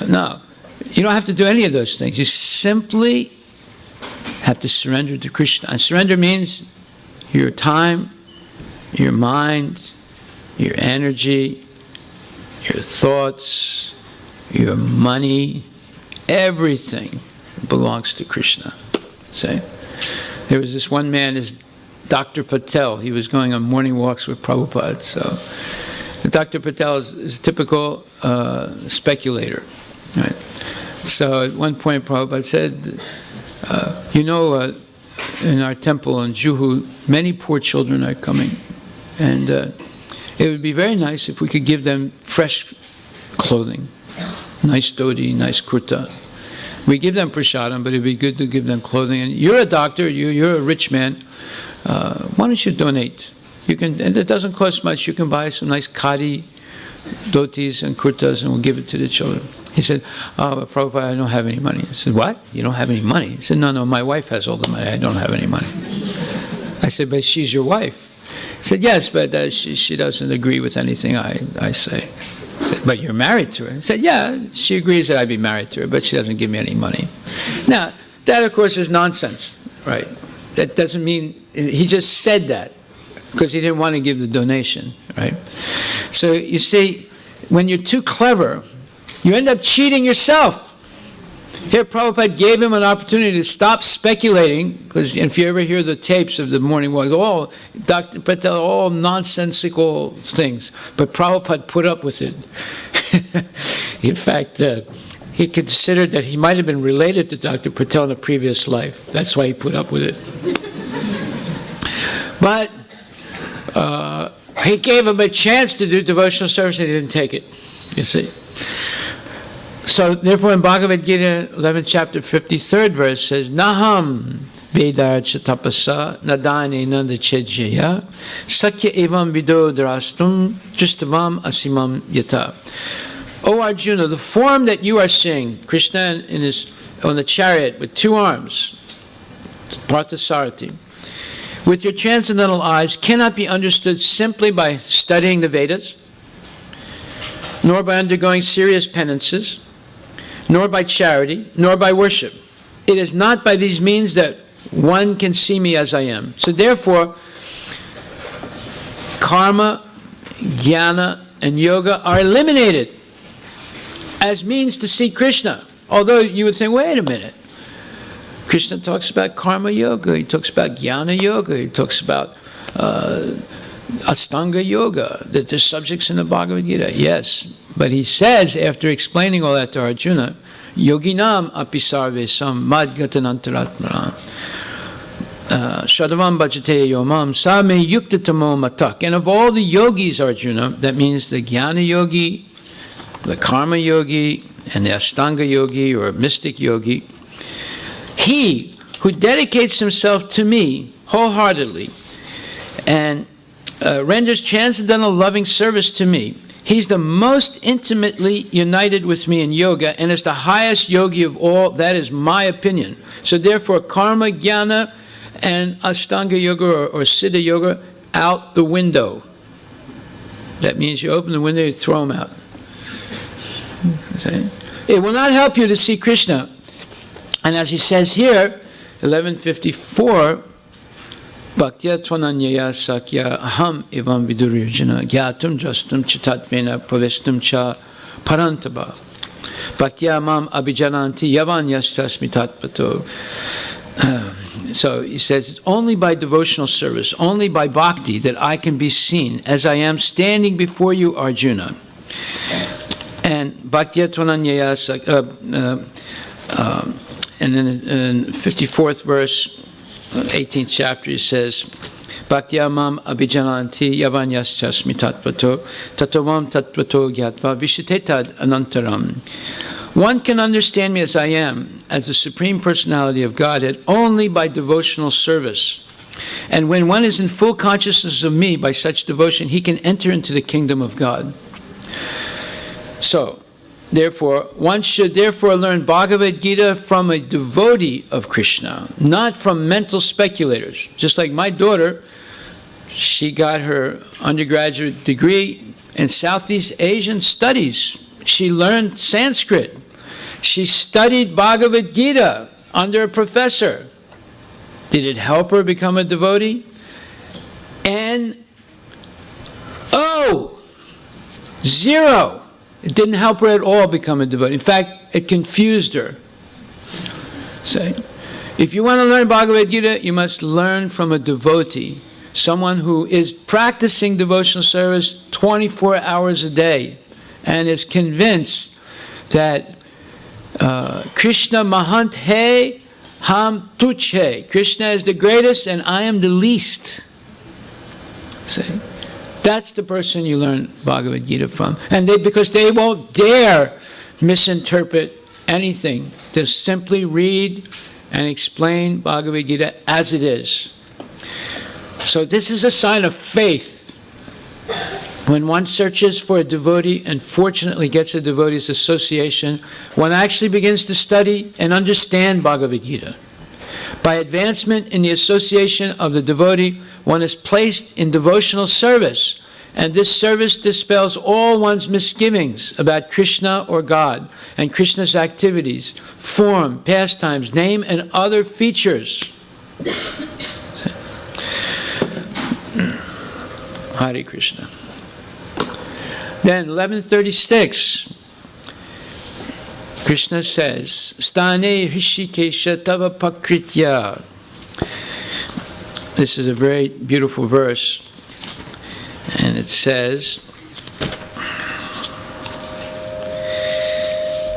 No, you don't have to do any of those things. You simply have to surrender to Krishna. And surrender means your time, your mind, your energy, your thoughts, your money, everything belongs to Krishna. See? There was this one man, his Dr. Patel, he was going on morning walks with Prabhupada. So Dr. Patel is a typical speculator. Right? So at one point Prabhupada said, in our temple in Juhu, many poor children are coming. And it would be very nice if we could give them fresh clothing, nice dhoti, nice kurta. We give them prasadam, but it would be good to give them clothing. And you're a doctor, you're a rich man. Why don't you donate? You can, and it doesn't cost much. You can buy some nice khadi, dhotis and kurtas, and we'll give it to the children. He said, "Oh, Prabhupada, I don't have any money." I said, "What? You don't have any money?" He said, No, my wife has all the money. I don't have any money." I said, "But she's your wife." He said, "Yes, but she doesn't agree with anything I say." I said, "But you're married to her." He said, "Yeah, she agrees that I'd be married to her, but she doesn't give me any money." Now, that, of course, is nonsense, right? That doesn't mean, he just said that because he didn't want to give the donation, right? So, you see, when you're too clever, you end up cheating yourself. Here, Prabhupada gave him an opportunity to stop speculating, because if you ever hear the tapes of the morning walks, all Dr. Patel, all nonsensical things, but Prabhupada put up with it. In fact, he considered that he might have been related to Dr. Patel in a previous life. That's why he put up with it. But he gave him a chance to do devotional service, and he didn't take it, you see. So, therefore, in Bhagavad Gita, 11th chapter, 53rd verse says, Naham Vedar Chatapasa Nadani Nandachejaya Sakya Evam Vido Drastum Justavam Asimam Yata. O Arjuna, the form that you are seeing, Krishna on the chariot with 2 arms, Parthasarathi, with your transcendental eyes cannot be understood simply by studying the Vedas, nor by undergoing serious penances, nor by charity, nor by worship. It is not by these means that one can see me as I am. So therefore, karma, jnana, and yoga are eliminated as means to see Krishna. Although you would think, wait a minute. Krishna talks about karma yoga, he talks about jnana yoga, he talks about Astanga yoga, that there's subjects in the Bhagavad Gita. Yes, but he says, after explaining all that to Arjuna, yoginam api sarvesam madgatanantaratmaram shadavam bhajate yomam same yuktatamo matak. And of all the yogis, Arjuna, that means the jnana yogi, the karma yogi, and the Astanga yogi or mystic yogi, he who dedicates himself to me wholeheartedly and renders transcendental loving service to me, he's the most intimately united with me in yoga and is the highest yogi of all. That is my opinion. So therefore, karma, jnana, and Astanga yoga or Siddha yoga out the window. That means you open the window, you throw them out. It will not help you to see Krishna. And as he says here, 1154, Bhaktya tvananyaya sakya aham evam viduryajana gyatum jastum chitatvena pravestum cha parantaba Bhaktya mam abhijananti yavan yastasmi tatpato. So he says, it's only by devotional service, only by bhakti that I can be seen as I am standing before you, Arjuna. And Bhaktya tvananyaya sakya, and then in 54th verse, 18th chapter, he says, Bhaktya mam abhijananti yavanyaschasmi tatvato tatovam tatvato gyatva vishitetad anantaram. One can understand me as I am, as the Supreme Personality of Godhead, only by devotional service. And when one is in full consciousness of me by such devotion, he can enter into the kingdom of God. So, therefore, one should therefore learn Bhagavad Gita from a devotee of Krishna, not from mental speculators. Just like my daughter, she got her undergraduate degree in Southeast Asian studies. She learned Sanskrit. She studied Bhagavad Gita under a professor. Did it help her become a devotee? Zero. It didn't help her at all become a devotee. In fact, it confused her. So, if you want to learn Bhagavad Gita, you must learn from a devotee, someone who is practicing devotional service 24 hours a day and is convinced that Krishna mahant hai, ham tuch hai. Krishna is the greatest and I am the least. See? That's the person you learn Bhagavad Gita from. And because they won't dare misinterpret anything. They'll simply read and explain Bhagavad Gita as it is. So this is a sign of faith. When one searches for a devotee and fortunately gets a devotee's association, one actually begins to study and understand Bhagavad Gita. By advancement in the association of the devotee, one is placed in devotional service, and this service dispels all one's misgivings about Krishna or God, and Krishna's activities, form, pastimes, name, and other features. Hare Krishna. Then 1136, Krishna says, Stane Rishikesha Tava Pakritya. This is a very beautiful verse. And it says,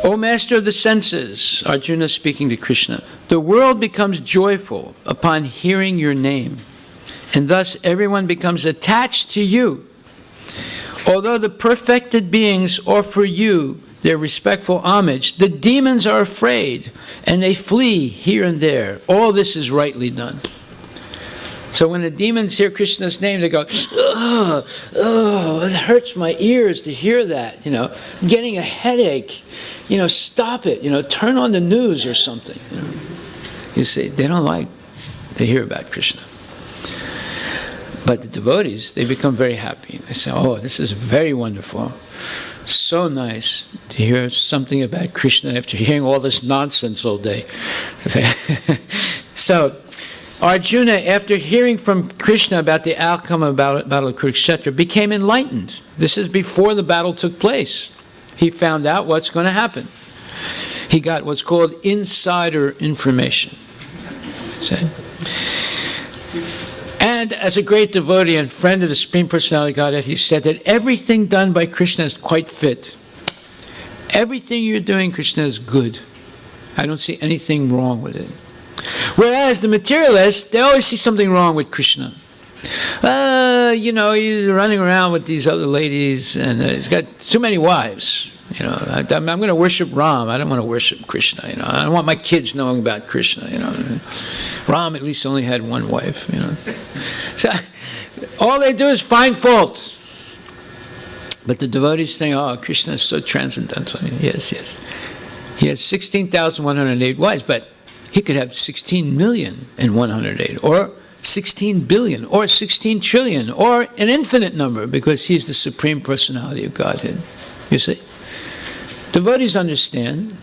O Master of the senses, Arjuna speaking to Krishna, the world becomes joyful upon hearing your name, and thus everyone becomes attached to you. Although the perfected beings offer you their respectful homage, the demons are afraid, and they flee here and there. All this is rightly done. So when the demons hear Krishna's name, they go, it hurts my ears to hear that. I'm getting a headache. Stop it. Turn on the news or something. You see, they don't like to hear about Krishna. But the devotees, they become very happy. They say, oh, this is very wonderful. So nice to hear something about Krishna after hearing all this nonsense all day. So, Arjuna, after hearing from Krishna about the outcome of the Battle of Kurukshetra, became enlightened. This is before the battle took place. He found out what's going to happen. He got what's called insider information. See? And as a great devotee and friend of the Supreme Personality of Godhead, he said that everything done by Krishna is quite fit. Everything you're doing, Krishna, is good. I don't see anything wrong with it. Whereas the materialists, they always see something wrong with Krishna. He's running around with these other ladies, and he's got too many wives. I'm going to worship Ram. I don't want to worship Krishna. I don't want my kids knowing about Krishna. Ram at least only had one wife. So all they do is find fault. But the devotees think, oh, Krishna is so transcendental. Yes. He has 16,108 wives, but he could have 16,108,000, or 16 billion, or 16 trillion, or an infinite number, because he's the Supreme Personality of Godhead. You see? Devotees understand,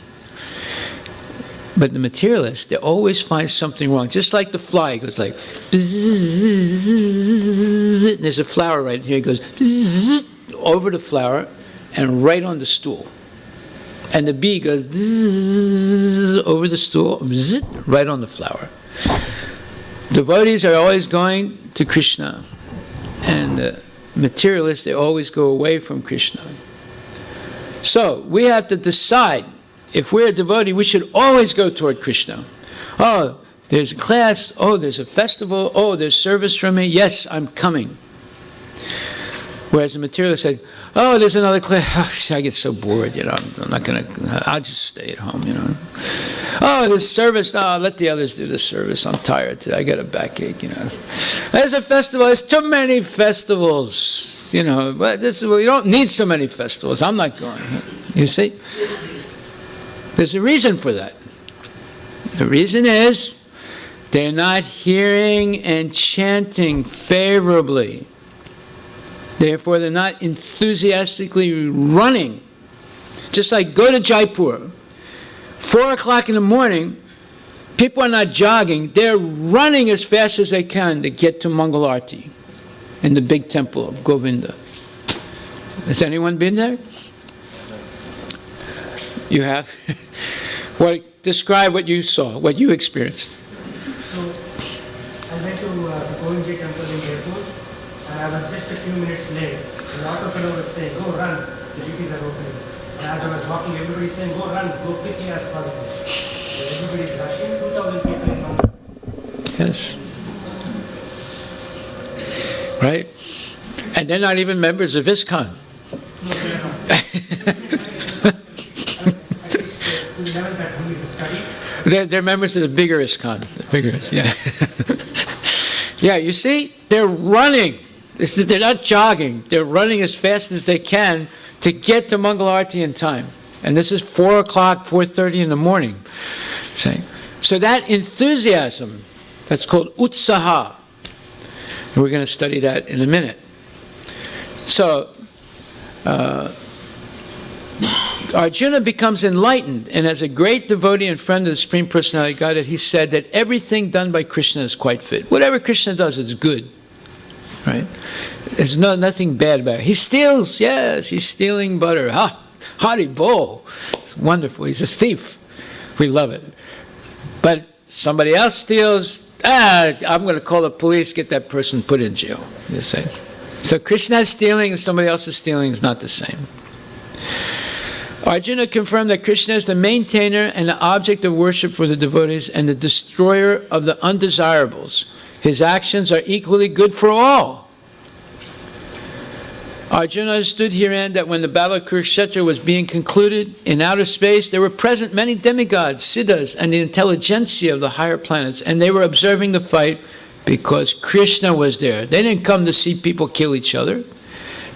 but the materialists, they always find something wrong. Just like the fly, it goes like, and there's a flower right here, it goes over the flower and right on the stool. And the bee goes over the stool, right on the flower. Devotees are always going to Krishna, and the materialists, they always go away from Krishna. So we have to decide, if we're a devotee, we should always go toward Krishna. Oh, there's a class. Oh, there's a festival. Oh, there's service for me. Yes, I'm coming. Whereas the materialist said, oh, there's another class. I get so bored, I'm not going to, I'll just stay at home, Oh, there's service. No, I'll let the others do the service. I'm tired today. I got a backache, There's a festival. There's too many festivals. But we don't need so many festivals. I'm not going. You see? There's a reason for that. The reason is they're not hearing and chanting favorably. Therefore, they're not enthusiastically running. Just like go to Jaipur. 4 o'clock in the morning, people are not jogging. They're running as fast as they can to get to Mangal Arti in the big temple of Govinda. Has anyone been there? You have? Describe what you saw, what you experienced. So, I went to the Govinda temple in Jaipur, and I was just a few minutes late. And the auto fellow was saying, go run, the duties are opening. And as I was walking, everybody's saying, go run, go quickly as possible. So everybody's rushing, 2,000 people in Mangal. Yes. Right? And they're not even members of ISKCON. No, they're not. They're members of the bigger ISKCON. Yeah. Yeah, you see? They're running. They're not jogging. They're running as fast as they can to get to Mangal Arti in time. And this is 4 o'clock, 4:30 in the morning. So that enthusiasm, that's called utsaha. And we're going to study that in a minute. So, Arjuna becomes enlightened, and as a great devotee and friend of the Supreme Personality of Godhead, he said that everything done by Krishna is quite fit. Whatever Krishna does is good. Right? There's nothing bad about it. He steals, yes, he's stealing butter. Haribol. It's wonderful. He's a thief. We love it. But somebody else steals, I'm going to call the police, get that person put in jail. You say. So Krishna's stealing and somebody else's stealing is not the same. Arjuna confirmed that Krishna is the maintainer and the object of worship for the devotees and the destroyer of the undesirables. His actions are equally good for all. Arjuna understood herein that when the battle of Kurukshetra was being concluded, in outer space there were present many demigods, siddhas, and the intelligentsia of the higher planets, and they were observing the fight because Krishna was there. They didn't come to see people kill each other.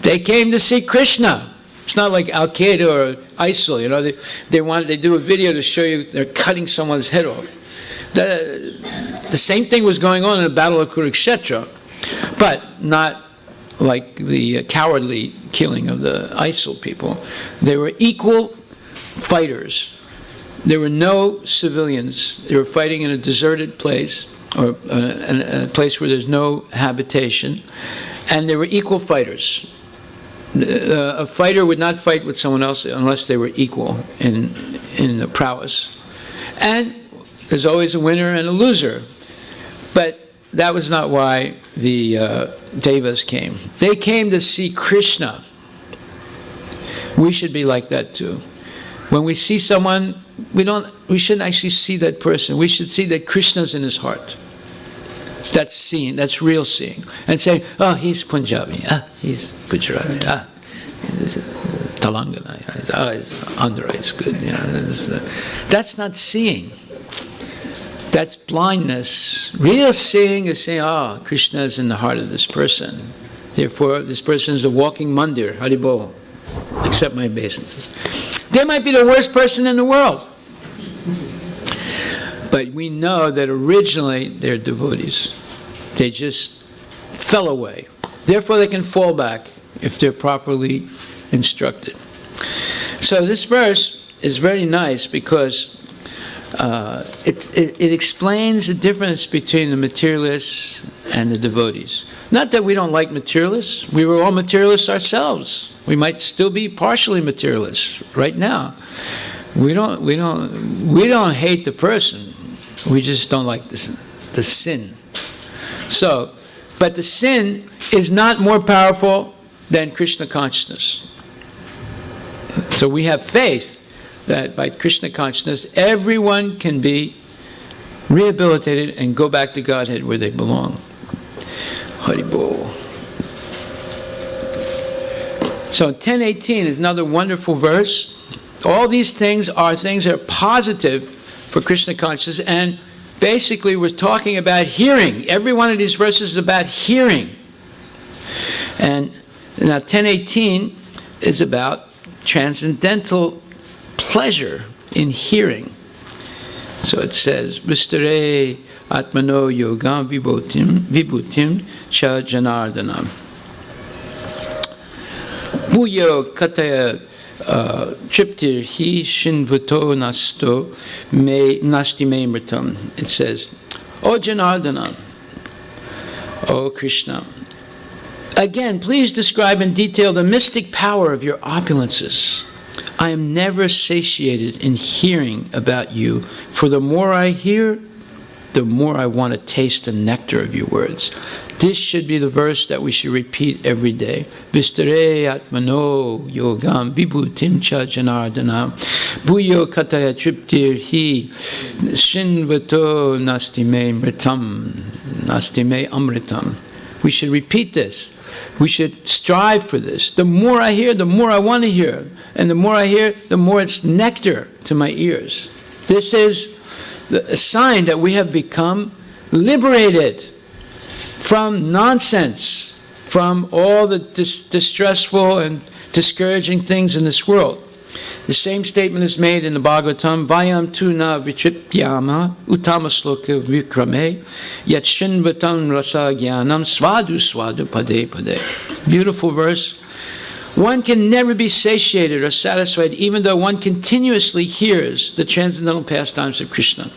They came to see Krishna. It's not like Al-Qaeda or ISIL, they do a video to show you they're cutting someone's head off. The same thing was going on in the Battle of Kurukshetra. But not like the cowardly killing of the ISIL people. They were equal fighters. There were no civilians. They were fighting in a deserted place, or a place where there's no habitation, and they were equal fighters. A fighter would not fight with someone else unless they were equal in the prowess. And there's always a winner and a loser. But that was not why the Devas came. They came to see Krishna. We should be like that too. When we see someone, we shouldn't actually see that person. We should see that Krishna's in his heart. That's seeing, that's real seeing. And say, oh, he's Punjabi, he's Gujarati, he's Telangana, he's Andhra, he's good. You know, that's not seeing. That's blindness. Real seeing is saying, oh, Krishna is in the heart of this person. Therefore, this person is a walking mandir, Haribol. Accept my obeisances. They might be the worst person in the world. But we know that originally they're devotees. They just fell away. Therefore, they can fall back if they're properly instructed. So this verse is very nice because it explains the difference between the materialists and the devotees. Not that we don't like materialists. We were all materialists ourselves. We might still be partially materialists right now. We don't hate the person. We just don't like the sin. So, but the sin is not more powerful than Krishna consciousness. So we have faith that by Krishna consciousness, everyone can be rehabilitated and go back to Godhead where they belong. Haribol. So 10:18 is another wonderful verse. All these things are things that are positive for Krishna consciousness, and basically we're talking about hearing. Every one of these verses is about hearing. And now 10:18 is about transcendental pleasure in hearing. So it says, Vistare Atmano Yogam Vibhutim Cha Janardanam. Bhuyo Kataya Triptir Hi Shinvato Nasto Nasti Me Mritam. It says, O Janardana, O Krishna, again, please describe in detail the mystic power of your opulences. I am never satiated in hearing about you, for the more I hear, the more I want to taste the nectar of your words. This should be the verse that we should repeat every day. Vistare Atmano Yogam Vibhutim Cha Janardana Bhuyo Kataya Triptir Hi Shinvato Nastime Mritam Nastime Amritam. We should repeat this. We should strive for this. The more I hear, the more I want to hear. And the more I hear, the more it's nectar to my ears. This is a sign that we have become liberated from nonsense, from all the distressful and discouraging things in this world. The same statement is made in the Bhagavatam, Vayam tu na vichipyama utamasloka vikrame yat shinvatam rasa jnanam svadu svadu pade pade. Beautiful verse. One can never be satiated or satisfied even though one continuously hears the transcendental pastimes of Krishna,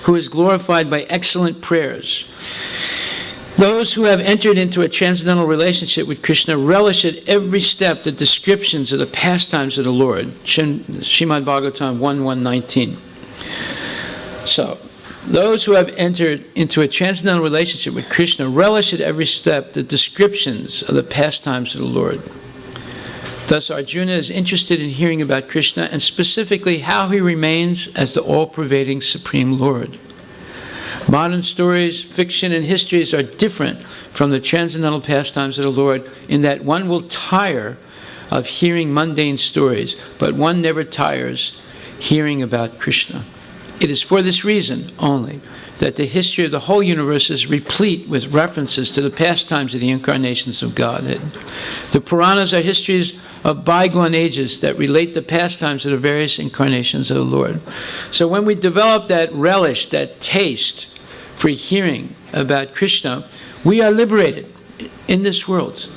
who is glorified by excellent prayers. Those who have entered into a transcendental relationship with Krishna relish at every step the descriptions of the pastimes of the Lord. Srimad Bhagavatam 1:119. So, those who have entered into a transcendental relationship with Krishna relish at every step the descriptions of the pastimes of the Lord. Thus, Arjuna is interested in hearing about Krishna and specifically how he remains as the all-pervading Supreme Lord. Modern stories, fiction, and histories are different from the transcendental pastimes of the Lord in that one will tire of hearing mundane stories, but one never tires hearing about Krishna. It is for this reason only that the history of the whole universe is replete with references to the pastimes of the incarnations of Godhead. The Puranas are histories of bygone ages that relate the pastimes of the various incarnations of the Lord. So when we develop that relish, that taste for hearing about Krishna, we are liberated. in this world.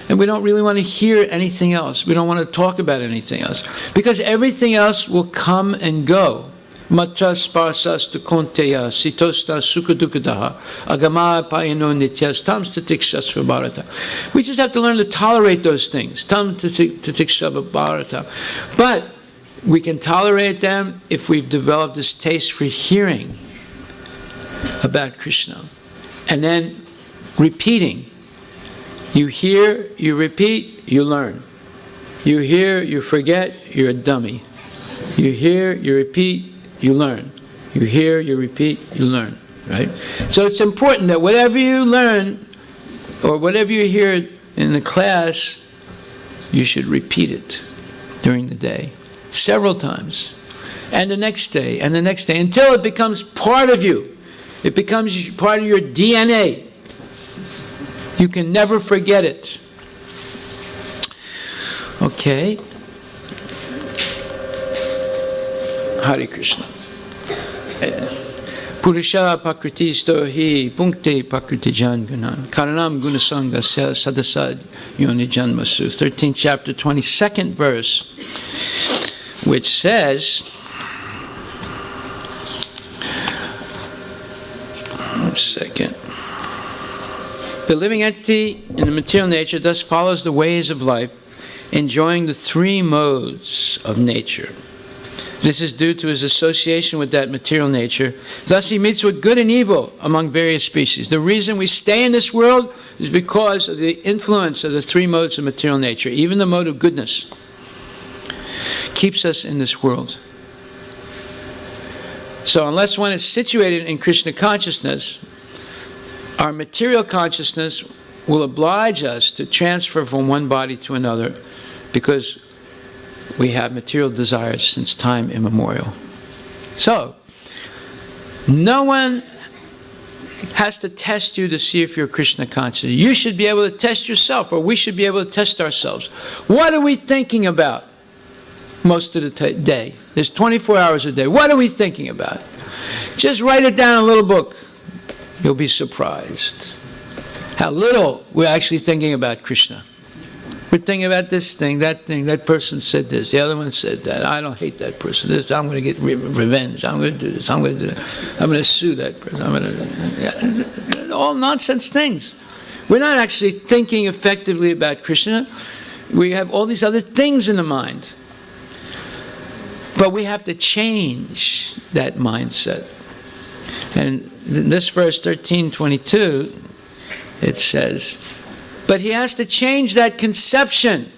And we don't really want to hear anything else. We don't want to talk about anything else. Because everything else will come and go. Matras parsas tu konteya sitosta sukadukadaha agama payano nityas tam statikshas bharata. We just have to learn to tolerate those things. Tam statikshas bharata. But we can tolerate them if we've developed this taste for hearing about Krishna. And then repeating. You hear, you repeat, you learn. You hear, you forget, you're a dummy. You hear, you repeat, you learn. You hear, you repeat, you learn. Right? So it's important that whatever you learn, or whatever you hear in the class, you should repeat it during the day. Several times. And the next day, and the next day, until it becomes part of you. It becomes part of your DNA. You can never forget it. Okay. Hare Krishna. Purusha pakritisto hi punkte pakritijan gunan karanam gunasanga sadasad yoni janmasu. 13th chapter, 22nd verse, which says, one second. The living entity in the material nature thus follows the ways of life, enjoying the three modes of nature. This is due to his association with that material nature. Thus he meets with good and evil among various species. The reason we stay in this world is because of the influence of the three modes of material nature. Even the mode of goodness keeps us in this world. So unless one is situated in Krishna consciousness, our material consciousness will oblige us to transfer from one body to another because we have material desires since time immemorial. So, no one has to test you to see if you're Krishna conscious. You should be able to test yourself, or we should be able to test ourselves. What are we thinking about most of the day? There's 24 hours a day. What are we thinking about? Just write it down in a little book. You'll be surprised how little we're actually thinking about Krishna. We're thinking about this thing, that person said this, the other one said that, I don't hate that person, this, I'm going to get revenge, I'm going to do this, I'm going to do that, I'm going to sue that person, all nonsense things. We're not actually thinking effectively about Krishna. We have all these other things in the mind. But we have to change that mindset. And in this verse 13:22, it says, but he has to change that conception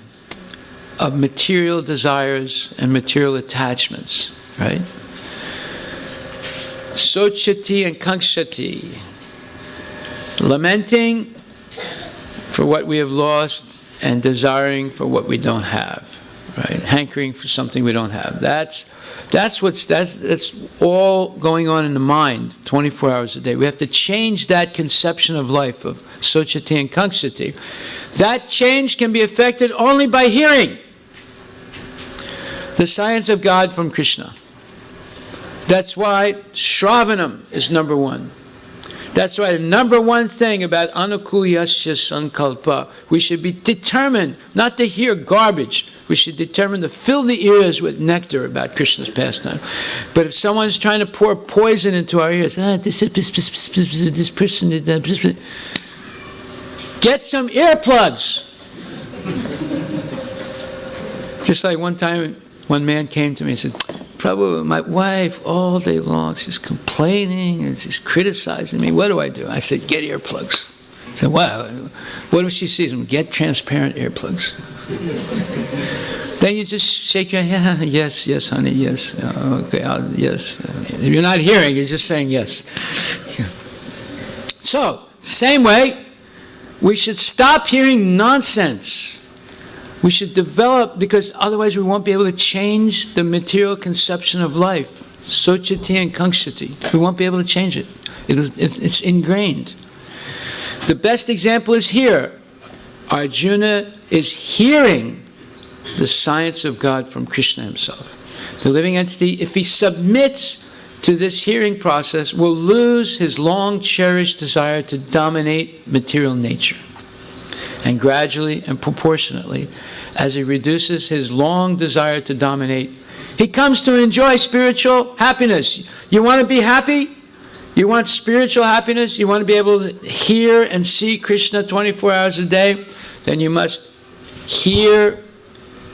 of material desires and material attachments, right? Sochati and kankshati, lamenting for what we have lost and desiring for what we don't have, right? Hankering for something we don't have. That's all going on in the mind 24 hours a day. We have to change that conception of life of Sochati and Kankshati. That change can be effected only by hearing the science of God from Krishna. That's why Shravanam is number one. That's why the number one thing about Anukulyasya Sankalpa, we should be determined not to hear garbage. We should determine to fill the ears with nectar about Krishna's pastime. But if someone's trying to pour poison into our ears, this person did that, get some earplugs. Just like one time, one man came to me and said, Prabhu, my wife all day long, she's complaining and she's criticizing me. What do I do? I said, get earplugs. I said, wow. What if she sees them? Get transparent earplugs. Then you just shake your head. Yeah, yes, honey, yes. Okay, yes. You're not hearing, you're just saying yes. So, same way, we should stop hearing nonsense. We should develop, because otherwise we won't be able to change the material conception of life. Sochati and Kankshati. We won't be able to change it. It's ingrained. The best example is here. Arjuna is hearing the science of God from Krishna himself. The living entity, if he submits to this hearing process, will lose his long-cherished desire to dominate material nature. And gradually and proportionately, as he reduces his long desire to dominate, he comes to enjoy spiritual happiness. You want to be happy? You want spiritual happiness? You want to be able to hear and see Krishna 24 hours a day? Then you must hear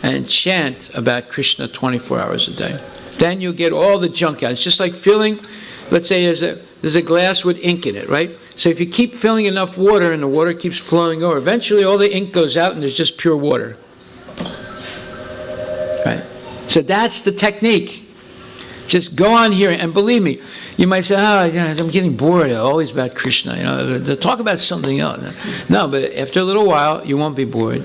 and chant about Krishna 24 hours a day. Then you'll get all the junk out. It's just like filling, let's say there's a glass with ink in it, right? So if you keep filling enough water and the water keeps flowing over, eventually all the ink goes out and there's just pure water. Right? So that's the technique. Just go on here, and believe me, you might say, oh, yeah, I'm getting bored, always about Krishna, they'll talk about something else. No, but after a little while, you won't be bored.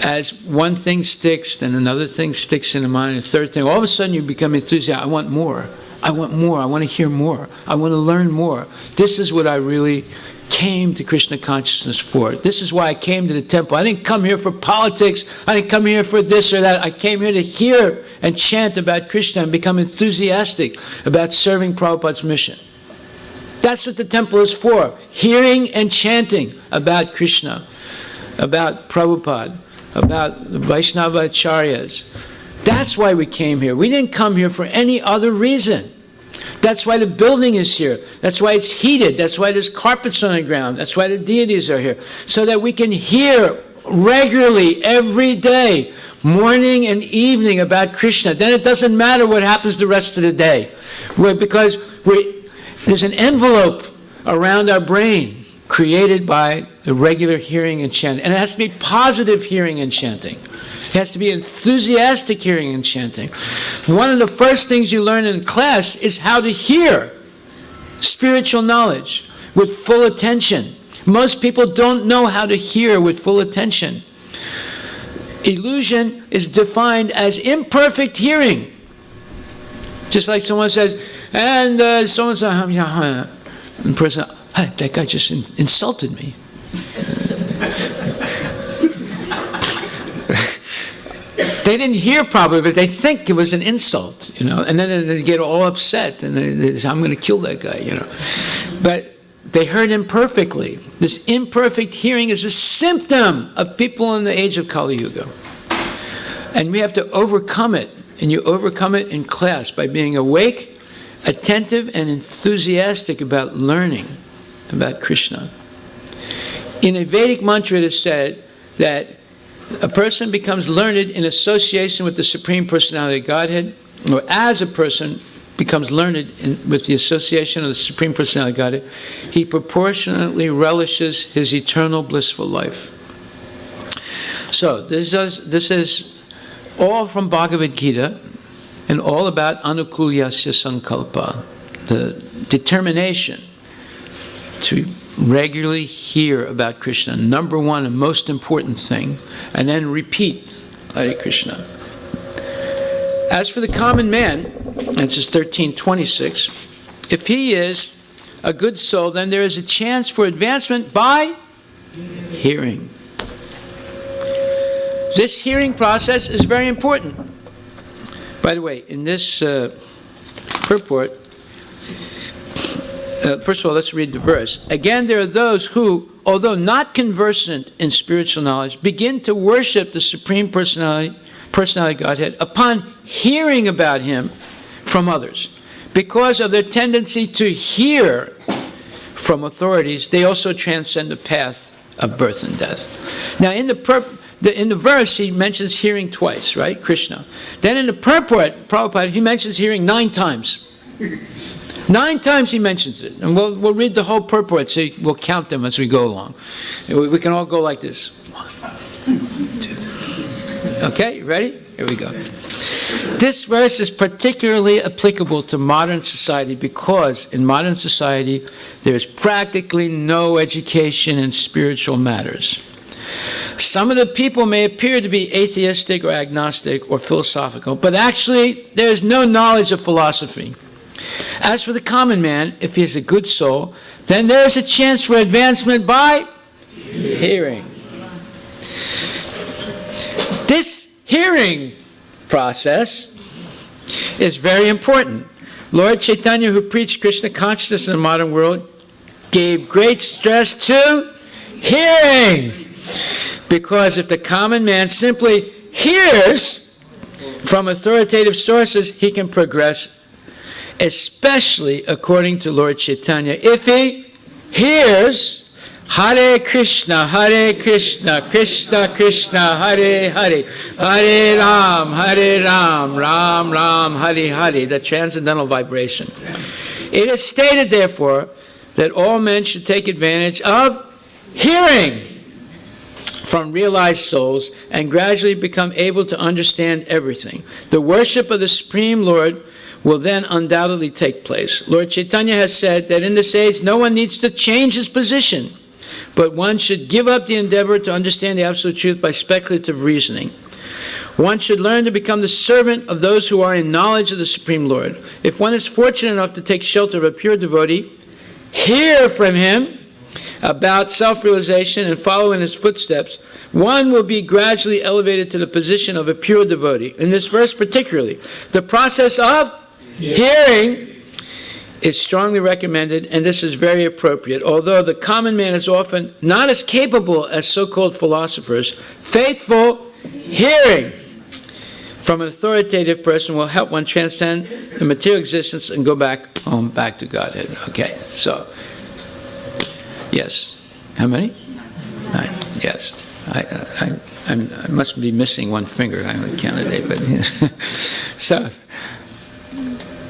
As one thing sticks, then another thing sticks in the mind, and a third thing, all of a sudden you become enthusiastic. I want more. I want more. I want to hear more. I want to learn more. This is what I really came to Krishna consciousness for. This is why I came to the temple. I didn't come here for politics. I didn't come here for this or that. I came here to hear and chant about Krishna and become enthusiastic about serving Prabhupada's mission. That's what the temple is for. Hearing and chanting about Krishna, about Prabhupada, about the Vaishnava Acharyas. That's why we came here. We didn't come here for any other reason. That's why the building is here. That's why it's heated. That's why there's carpets on the ground. That's why the deities are here. So that we can hear regularly, every day, morning and evening about Krishna. Then it doesn't matter what happens the rest of the day. Because there's an envelope around our brain created by the regular hearing and chanting. And it has to be positive hearing and chanting. It has to be enthusiastic hearing and chanting. One of the first things you learn in class is how to hear spiritual knowledge with full attention. Most people don't know how to hear with full attention. Illusion is defined as imperfect hearing. Just like someone says, and someone says, and the person, hey, that guy just insulted me. They didn't hear probably, but they think it was an insult, and then they get all upset, and they say, I'm going to kill that guy, But they heard imperfectly. This imperfect hearing is a symptom of people in the age of Kali Yuga. And we have to overcome it, and you overcome it in class by being awake, attentive, and enthusiastic about learning about Krishna. In a Vedic mantra it is said that a person becomes learned in association with the Supreme Personality of Godhead, or as a person becomes learned with the association of the Supreme Personality of Godhead, he proportionately relishes his eternal blissful life. So this is all from Bhagavad Gita, and all about anukulyasya sankalpa, the determination to regularly hear about Krishna, number one and most important thing, and then repeat Hare Krishna. As for the common man, this is 1326, if he is a good soul, then there is a chance for advancement by hearing. This hearing process is very important. By the way, in this purport, first of all, let's read the verse. Again, there are those who, although not conversant in spiritual knowledge, begin to worship the Supreme Personality Godhead upon hearing about Him from others. Because of their tendency to hear from authorities, they also transcend the path of birth and death. Now, in the verse, he mentions hearing twice, right? Krishna. Then in the purport, Prabhupada, he mentions hearing 9 times. 9 times he mentions it. And we'll read the whole purport, so we'll count them as we go along. We can all go like this. 1, 2. Okay, ready? Here we go. This verse is particularly applicable to modern society because in modern society there's practically no education in spiritual matters. Some of the people may appear to be atheistic or agnostic or philosophical, but actually there's no knowledge of philosophy. As for the common man, if he is a good soul, then there is a chance for advancement by hearing. This hearing process is very important. Lord Chaitanya, who preached Krishna consciousness in the modern world, gave great stress to hearing. Because if the common man simply hears from authoritative sources, he can progress, especially according to Lord Chaitanya. If he hears Hare Krishna, Krishna Krishna, Hare Hare, Hare Ram, Ram Ram, Hare Hare, the transcendental vibration. It is stated, therefore, that all men should take advantage of hearing from realized souls and gradually become able to understand everything. The worship of the Supreme Lord will then undoubtedly take place. Lord Chaitanya has said that in this age no one needs to change his position, but one should give up the endeavor to understand the absolute truth by speculative reasoning. One should learn to become the servant of those who are in knowledge of the Supreme Lord. If one is fortunate enough to take shelter of a pure devotee, hear from him about self-realization and follow in his footsteps, one will be gradually elevated to the position of a pure devotee. In this verse particularly, the process of hearing is strongly recommended, and this is very appropriate. Although the common man is often not as capable as so-called philosophers, faithful hearing from an authoritative person will help one transcend the material existence and go back home, back to Godhead. Okay, so, yes. How many? 9. Yes. I must be missing one finger. I'm a candidate, but so.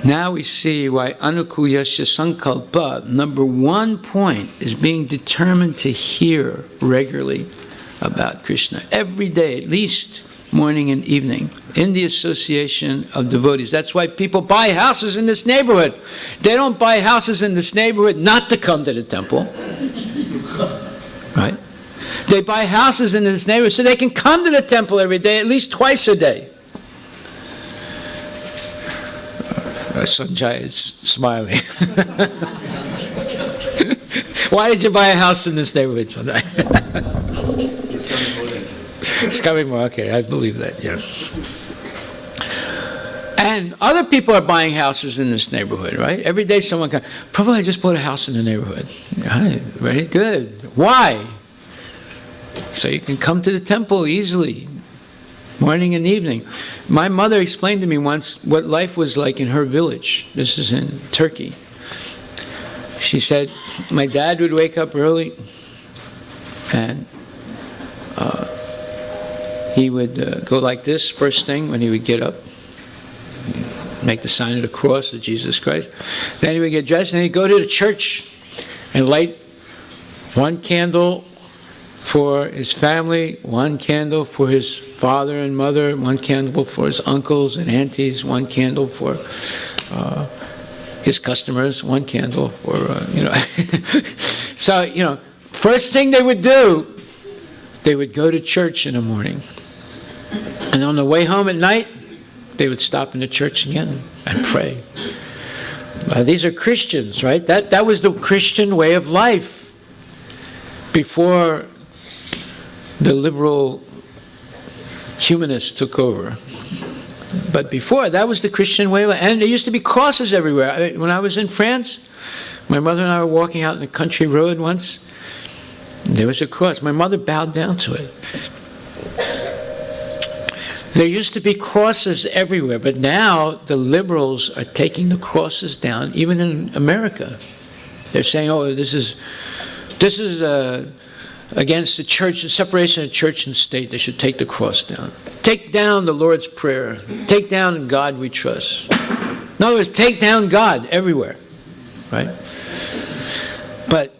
Now we see why Anukulyasya Sankalpa, number 1 point, is being determined to hear regularly about Krishna. Every day, at least morning and evening, in the association of devotees. That's why people buy houses in this neighborhood. They don't buy houses in this neighborhood not to come to the temple. Right? They buy houses in this neighborhood so they can come to the temple every day, at least twice a day. Sanjay is smiling. Why did you buy a house in this neighborhood, Sanjay? It's coming more. Okay, I believe that, yes. And other people are buying houses in this neighborhood, right? Every day someone comes, probably I just bought a house in the neighborhood. Right, very good. Why? So you can come to the temple easily, morning and evening. My mother explained to me once what life was like in her village. This is in Turkey. She said, my dad would wake up early and he would go like this first thing when he would get up, make the sign of the cross of Jesus Christ. Then he would get dressed and then he'd go to the church and light one candle for his family, one candle for his father and mother, one candle for his uncles and aunties, one candle for his customers, one candle for, So, first thing they would do, they would go to church in the morning. And on the way home at night, they would stop in the church again and pray. These are Christians, right? That was the Christian way of life before the liberal humanists took over. But before, that was the Christian way of life. And there used to be crosses everywhere. When I was in France, my mother and I were walking out in the country road once. There was a cross. My mother bowed down to it. There used to be crosses everywhere, but now the liberals are taking the crosses down, even in America. They're saying, oh, this is against the church, the separation of church and state. They should take the cross down. Take down the Lord's Prayer. Take down in God we trust. In other words, take down God everywhere, right? But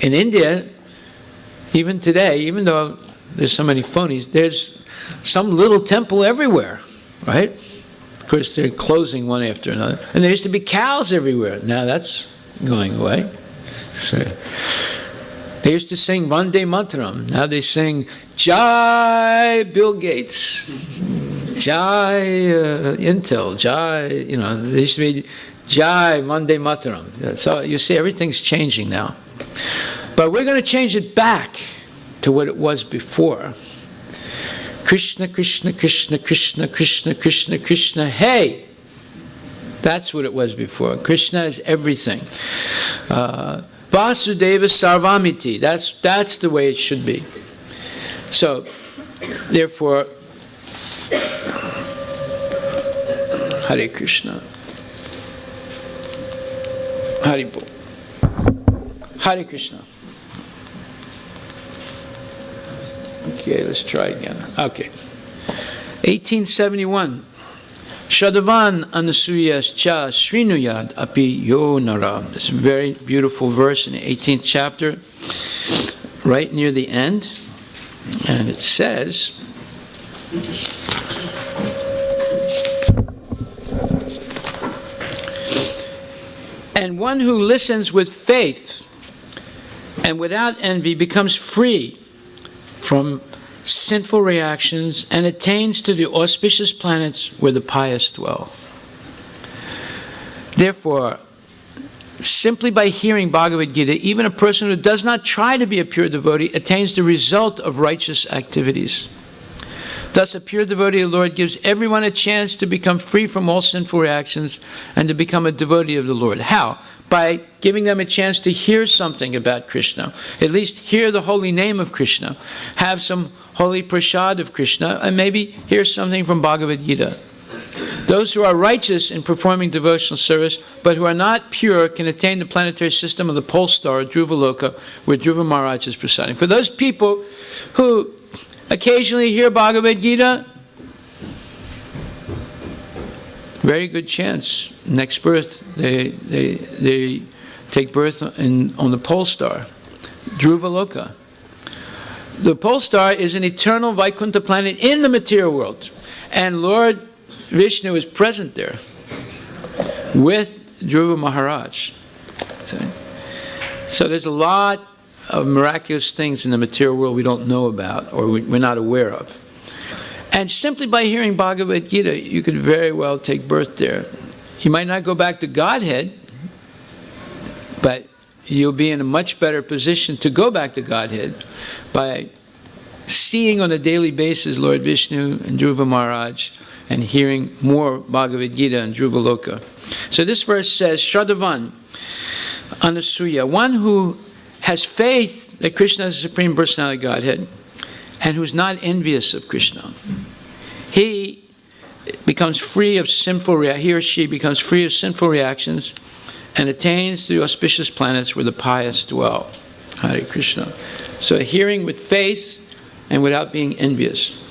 in India, even today, even though there's so many phonies, there's some little temple everywhere, right? Of course, they're closing one after another. And there used to be cows everywhere. Now that's going away. So, they used to sing Vande Mataram. Now they sing Jai Bill Gates, Jai Intel, Jai, there used to be Jai Vande Mataram. So you see, everything's changing now. But we're going to change it back to what it was before. Krishna, Krishna, Krishna, Krishna, Krishna, Krishna, Krishna, hey! That's what it was before. Krishna is everything. Vasudeva Sarvamiti. That's the way it should be. So, therefore, Hare Krishna. Haribol. Hare Krishna. Okay, let's try again. Okay. 1871. Shadavan anasuyas cha srinuyad api yo nara. This very beautiful verse in the 18th chapter, right near the end. And it says, and one who listens with faith and without envy becomes free from sinful reactions and attains to the auspicious planets where the pious dwell. Therefore, simply by hearing Bhagavad Gita, even a person who does not try to be a pure devotee attains the result of righteous activities. Thus, a pure devotee of the Lord gives everyone a chance to become free from all sinful reactions and to become a devotee of the Lord. How? By giving them a chance to hear something about Krishna. At least hear the holy name of Krishna. Have some holy prasad of Krishna, and maybe hear something from Bhagavad Gita. Those who are righteous in performing devotional service, but who are not pure, can attain the planetary system of the pole star, Dhruvaloka, where Dhruva Maharaj is presiding. For those people who occasionally hear Bhagavad Gita, very good chance next birth they take birth on the pole star, Dhruvaloka. The pole star is an eternal Vaikuntha planet in the material world, and Lord Vishnu is present there with Dhruva Maharaj. So there's a lot of miraculous things in the material world we don't know about or we're not aware of. And simply by hearing Bhagavad Gita, you could very well take birth there. You might not go back to Godhead, but you'll be in a much better position to go back to Godhead by seeing on a daily basis Lord Vishnu and Dhruva Maharaj and hearing more Bhagavad Gita and Dhruvaloka. So this verse says, Shadavan Anasuya, one who has faith that Krishna is the Supreme Personality of Godhead and who's not envious of Krishna. He becomes free of sinful he or she becomes free of sinful reactions and attains the auspicious planets where the pious dwell. Hare Krishna. So hearing with faith and without being envious.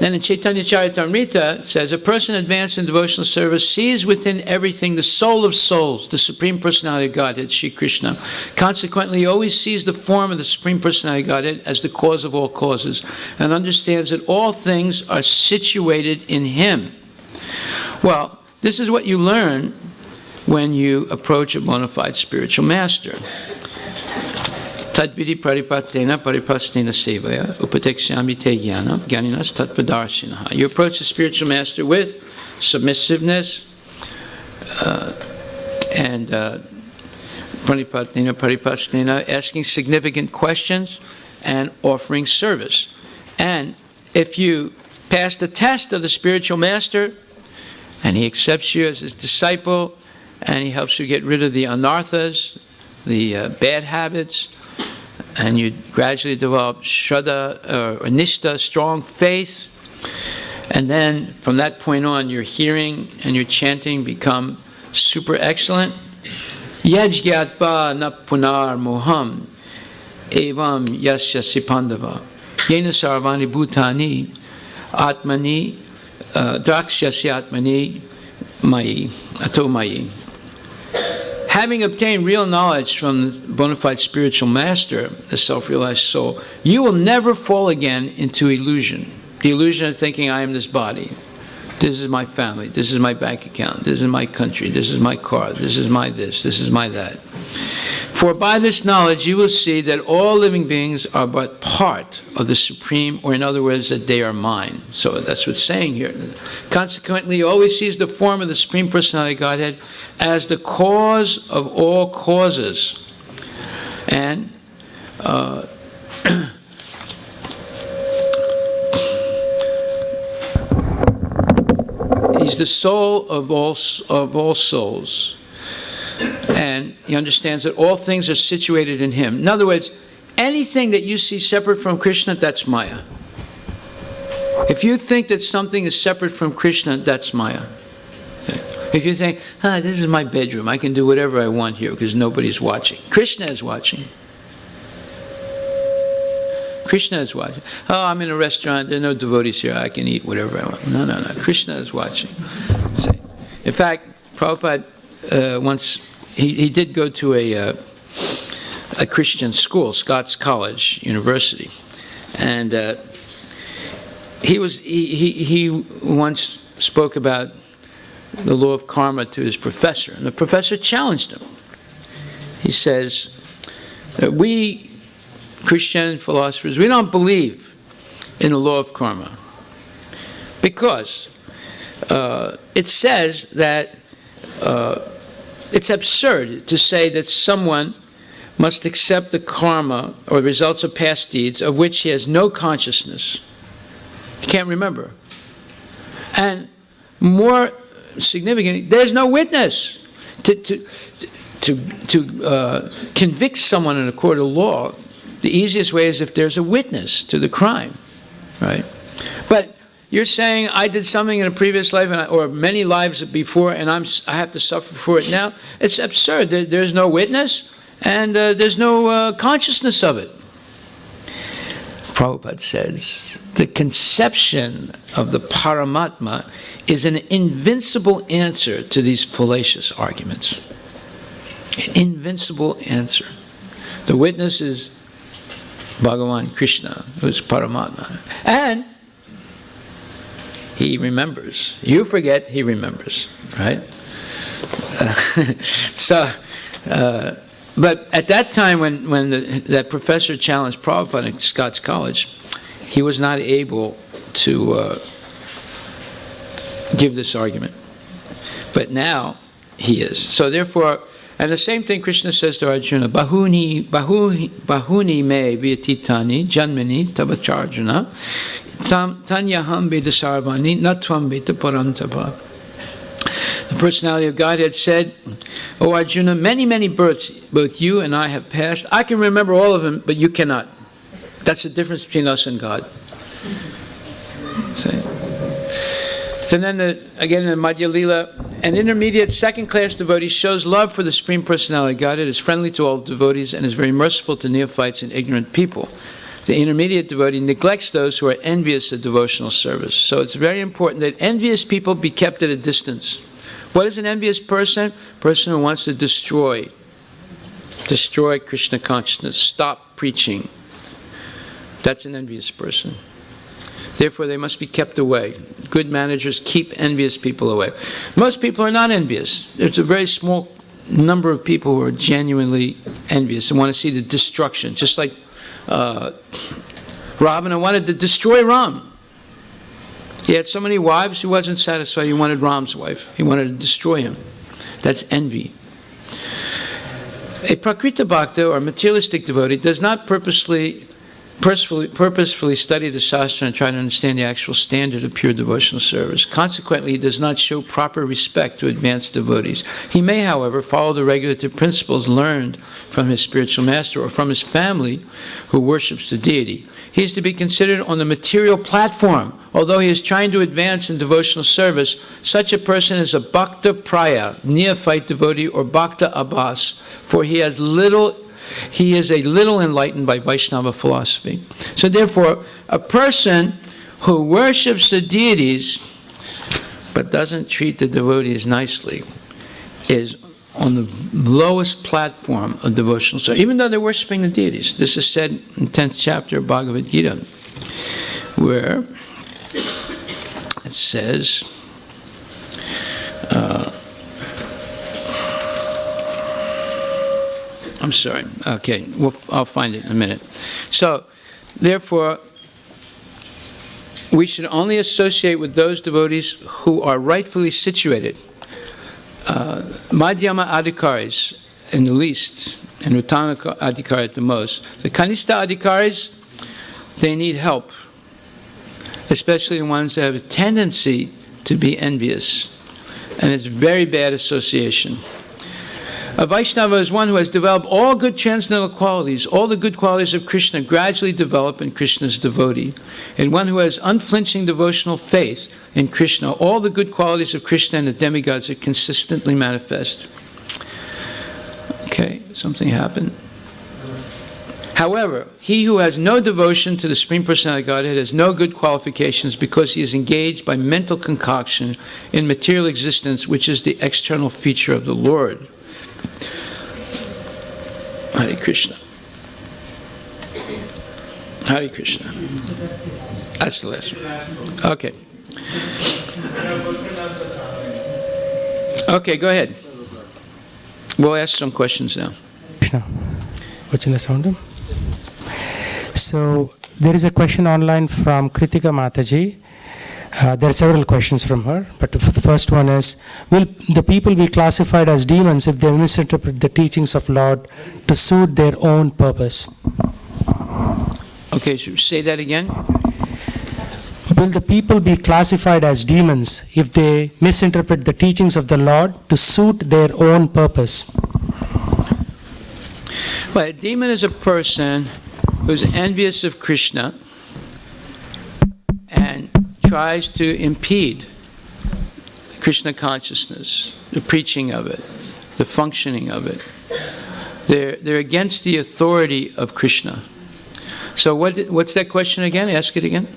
Then in Chaitanya Charitamrita it says, a person advanced in devotional service sees within everything the soul of souls, the Supreme Personality of Godhead, Shri Krishna. Consequently, he always sees the form of the Supreme Personality of Godhead as the cause of all causes and understands that all things are situated in Him. Well, this is what you learn when you approach a bona fide spiritual master. Tadvidi paripatena paripastena sevaya upatekshami te jnana jnaninas tatvadarshinaha. You approach the spiritual master with submissiveness and paripatena, asking significant questions and offering service. And if you pass the test of the spiritual master and he accepts you as his disciple and he helps you get rid of the anarthas, the bad habits, and you gradually develop shraddha or nishta, strong faith, and then from that point on your hearing and your chanting become super excellent. Yaj gyatva na punar moham evam yasya sipandava yena sarvani bhutani atmani drakshyasya atmani mayi ato mayi. Having obtained real knowledge from the bona fide spiritual master, the self-realized soul, you will never fall again into illusion. The illusion of thinking, I am this body. This is my family. This is my bank account. This is my country. This is my car. This is my this. This is my that. For by this knowledge you will see that all living beings are but part of the Supreme, or in other words, that they are mine. So that's what's saying here. Consequently, he always sees the form of the Supreme Personality of Godhead as the cause of all causes. And he's the soul of all souls. And he understands that all things are situated in him. In other words, anything that you see separate from Krishna, that's Maya. If you think that something is separate from Krishna, that's Maya. If you think, this is my bedroom, I can do whatever I want here because nobody's watching. Krishna is watching. Krishna is watching. Oh, I'm in a restaurant, there are no devotees here, I can eat whatever I want. No. Krishna is watching. In fact, Prabhupada once, he did go to a Christian school, Scots College University. And he once spoke about the law of karma to his professor, and the professor challenged him. He says, we Christian philosophers, we don't believe in the law of karma because it says that it's absurd to say that someone must accept the karma or results of past deeds of which he has no consciousness. He can't remember. And more significantly, there's no witness to convict someone in a court of law. The easiest way is if there's a witness to the crime, right? But you're saying I did something in a previous life or many lives before, and I have to suffer for it now. It's absurd. There's no witness, and there's no consciousness of it. Prabhupada says the conception of the Paramatma is an invincible answer to these fallacious arguments. An invincible answer. The witness is Bhagavan Krishna, who is Paramatma. And he remembers. You forget, he remembers, right? But at that time when that professor challenged Prabhupada at Scots College, he was not able to give this argument. But now he is. So therefore, and the same thing Krishna says to Arjuna, Bahuni me vyatitani janmani tabacharjuna tanyaham vedasarvani natvam veta parantapa. The personality of Godhead said, O Arjuna, many, many births both you and I have passed. I can remember all of them, but you cannot. That's the difference between us and God. So then, again, in the Madhya Lila, an intermediate second-class devotee shows love for the Supreme Personality of Godhead, is friendly to all devotees, and is very merciful to neophytes and ignorant people. The intermediate devotee neglects those who are envious of devotional service. So it's very important that envious people be kept at a distance. What is an envious person? A person who wants to destroy Krishna consciousness, stop preaching. That's an envious person. Therefore, they must be kept away. Good managers keep envious people away. Most people are not envious. There's a very small number of people who are genuinely envious and want to see the destruction. Just like Ravana wanted to destroy Ram. He had so many wives, he wasn't satisfied. He wanted Ram's wife. He wanted to destroy him. That's envy. A Prakrita Bhakta, or materialistic devotee, does not purposefully study the Shastra and try to understand the actual standard of pure devotional service. Consequently, he does not show proper respect to advanced devotees. He may, however, follow the regulative principles learned from his spiritual master or from his family who worships the deity. He is to be considered on the material platform. Although he is trying to advance in devotional service, such a person is a Bhakta Praya, neophyte devotee, or Bhakta Abbas, for he is a little enlightened by Vaishnava philosophy. So therefore, a person who worships the deities but doesn't treat the devotees nicely is on the lowest platform of devotional service, even though they're worshiping the deities. This is said in the 10th chapter of Bhagavad Gita, where it says, I'm sorry. Okay, I'll find it in a minute. So, therefore, we should only associate with those devotees who are rightfully situated. Madhyama Adhikaris in the least, and Uttama Adhikari at the most. The Kanistha Adhikaris, they need help, especially the ones that have a tendency to be envious. And it's very bad association. A Vaishnava is one who has developed all good transcendental qualities. All the good qualities of Krishna gradually develop in Krishna's devotee. And one who has unflinching devotional faith in Krishna. All the good qualities of Krishna and the demigods are consistently manifest. Okay, something happened. However, he who has no devotion to the Supreme Personality of Godhead has no good qualifications because he is engaged by mental concoction in material existence, which is the external feature of the Lord. Hare Krishna. Hare Krishna. That's the last one. Okay. Okay, go ahead. We'll ask some questions now. Krishna. Watching the sound? So, there is a question online from Kritika Mataji. There are several questions from her, but the first one is, will the people be classified as demons if they misinterpret the teachings of Lord to suit their own purpose? Okay, so say that again. Will the people be classified as demons if they misinterpret the teachings of the Lord to suit their own purpose? Well, a demon is a person who's envious of Krishna and tries to impede Krishna consciousness, the preaching of it, the functioning of it. They're against the authority of Krishna. So what's that question again? Ask it again.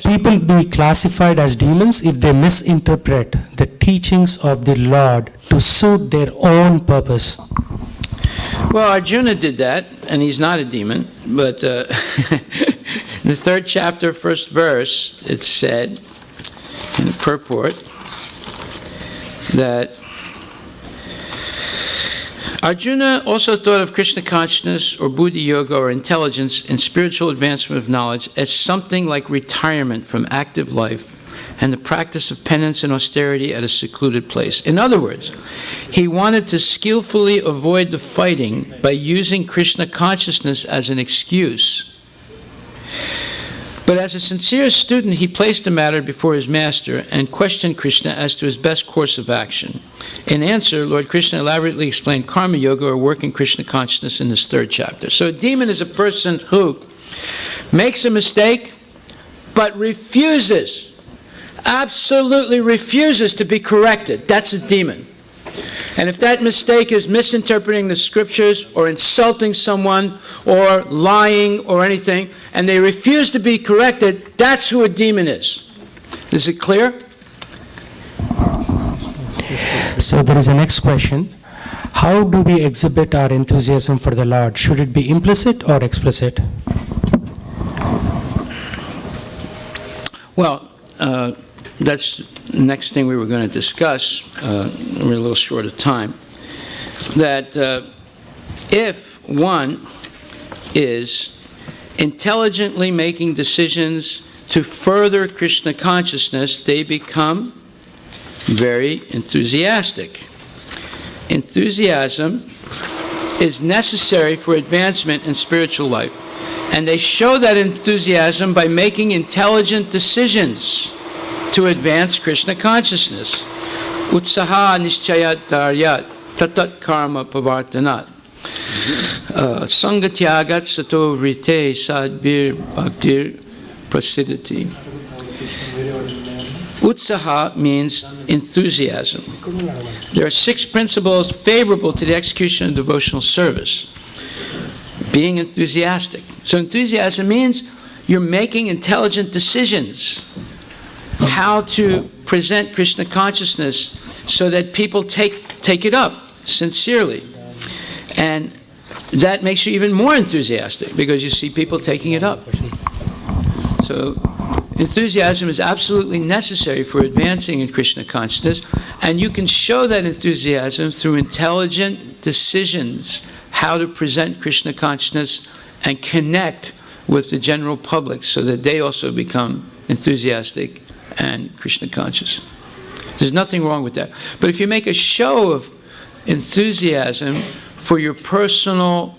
People be classified as demons if they misinterpret the teachings of the Lord to suit their own purpose. Well, Arjuna did that, and he's not a demon, but in the 3rd chapter, 1st verse, it said in the purport that Arjuna also thought of Krishna consciousness or Buddhi Yoga or intelligence and spiritual advancement of knowledge as something like retirement from active life and the practice of penance and austerity at a secluded place. In other words, he wanted to skillfully avoid the fighting by using Krishna consciousness as an excuse. But as a sincere student, he placed the matter before his master and questioned Krishna as to his best course of action. In answer, Lord Krishna elaborately explained karma yoga or working Krishna consciousness in this 3rd chapter. So a demon is a person who makes a mistake but refuses, absolutely refuses to be corrected. That's a demon. And if that mistake is misinterpreting the scriptures or insulting someone or lying or anything, and they refuse to be corrected, that's who a demon is. Is it clear? So there is a next question. How do we exhibit our enthusiasm for the Lord? Should it be implicit or explicit? Well, that's the next thing we were going to discuss. We're a little short of time. That if one is intelligently making decisions to further Krishna consciousness, they become very enthusiastic. Enthusiasm is necessary for advancement in spiritual life. And they show that enthusiasm by making intelligent decisions to advance Krishna consciousness. Utsaha nischayat daryat tatat karma pavartanat. Sangatyagat sato vrite sadbir bhaktir prasidati. Utsaha means enthusiasm. There are 6 principles favorable to the execution of devotional service. Being enthusiastic. So enthusiasm means you're making intelligent decisions how to present Krishna consciousness so that people take it up sincerely. And that makes you even more enthusiastic because you see people taking it up. So enthusiasm is absolutely necessary for advancing in Krishna consciousness, and you can show that enthusiasm through intelligent decisions how to present Krishna consciousness and connect with the general public so that they also become enthusiastic and Krishna conscious. There's nothing wrong with that. But if you make a show of enthusiasm for your personal,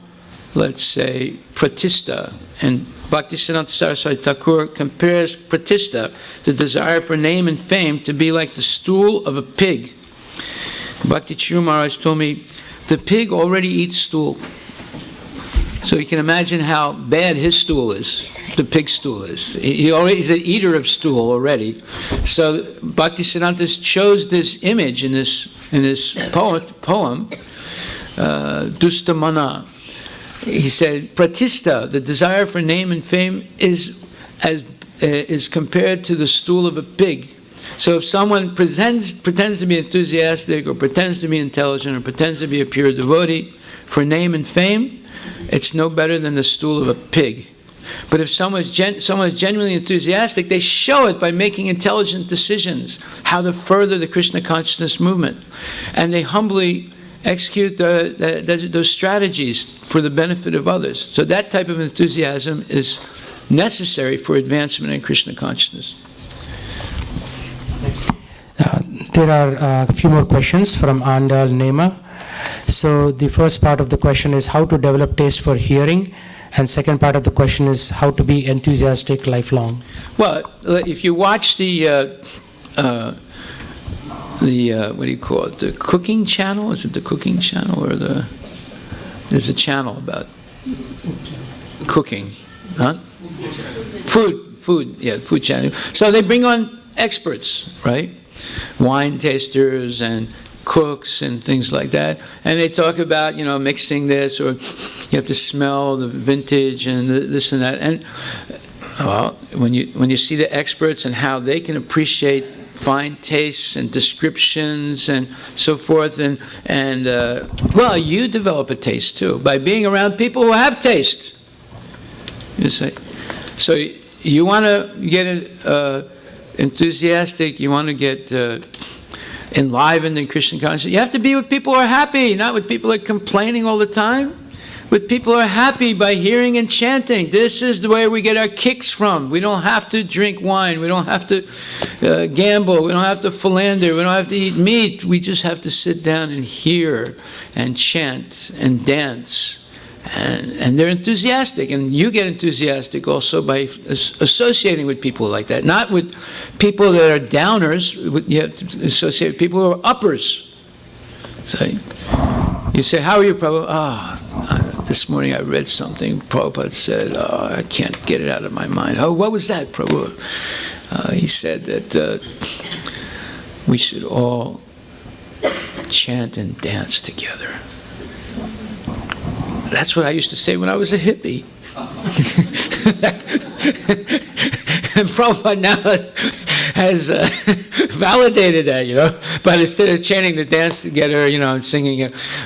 let's say, pratishta, and Bhaktisiddhanta Saraswati Thakur compares pratishta, the desire for name and fame, to be like the stool of a pig. Bhakti Churu Maharaj told me, the pig already eats stool. So you can imagine how bad his stool is, the pig's stool is. He's an eater of stool already. So Bhaktisiddhanta chose this image in this poem, Dustamana. He said, Pratista, the desire for name and fame, is compared to the stool of a pig. So if someone pretends to be enthusiastic, or pretends to be intelligent, or pretends to be a pure devotee for name and fame, it's no better than the stool of a pig. But if someone is genuinely enthusiastic, they show it by making intelligent decisions, how to further the Krishna consciousness movement. And they humbly execute those strategies for the benefit of others. So that type of enthusiasm is necessary for advancement in Krishna consciousness. There are a few more questions from Andal Nema. So the first part of the question is how to develop taste for hearing, and second part of the question is how to be enthusiastic lifelong. Well, if you watch the what do you call it? The cooking channel? Is it the cooking channel or there's a channel about cooking, huh? Food channel. So they bring on experts, right? Wine tasters and cooks and things like that, and they talk about mixing this, or you have to smell the vintage and this and that. And well, when you see the experts and how they can appreciate fine tastes and descriptions and so forth, and well, you develop a taste too by being around people who have taste. You say, so you want to get enthusiastic, you want to get enlivened in Krishna consciousness, you have to be with people who are happy, not with people who are complaining all the time. With people who are happy by hearing and chanting. This is the way we get our kicks from. We don't have to drink wine. We don't have to gamble. We don't have to philander. We don't have to eat meat. We just have to sit down and hear and chant and dance. And they're enthusiastic, and you get enthusiastic also by associating with people like that. Not with people that are downers. You have to associate with people who are uppers. So you say, how are you, Prabhu? This morning I read something Prabhupada said. I can't get it out of my mind. Oh, what was that, Prabhu? He said that we should all chant and dance together. That's what I used to say when I was a hippie. And Prabhupada now has validated that, But instead of chanting the dance together, and singing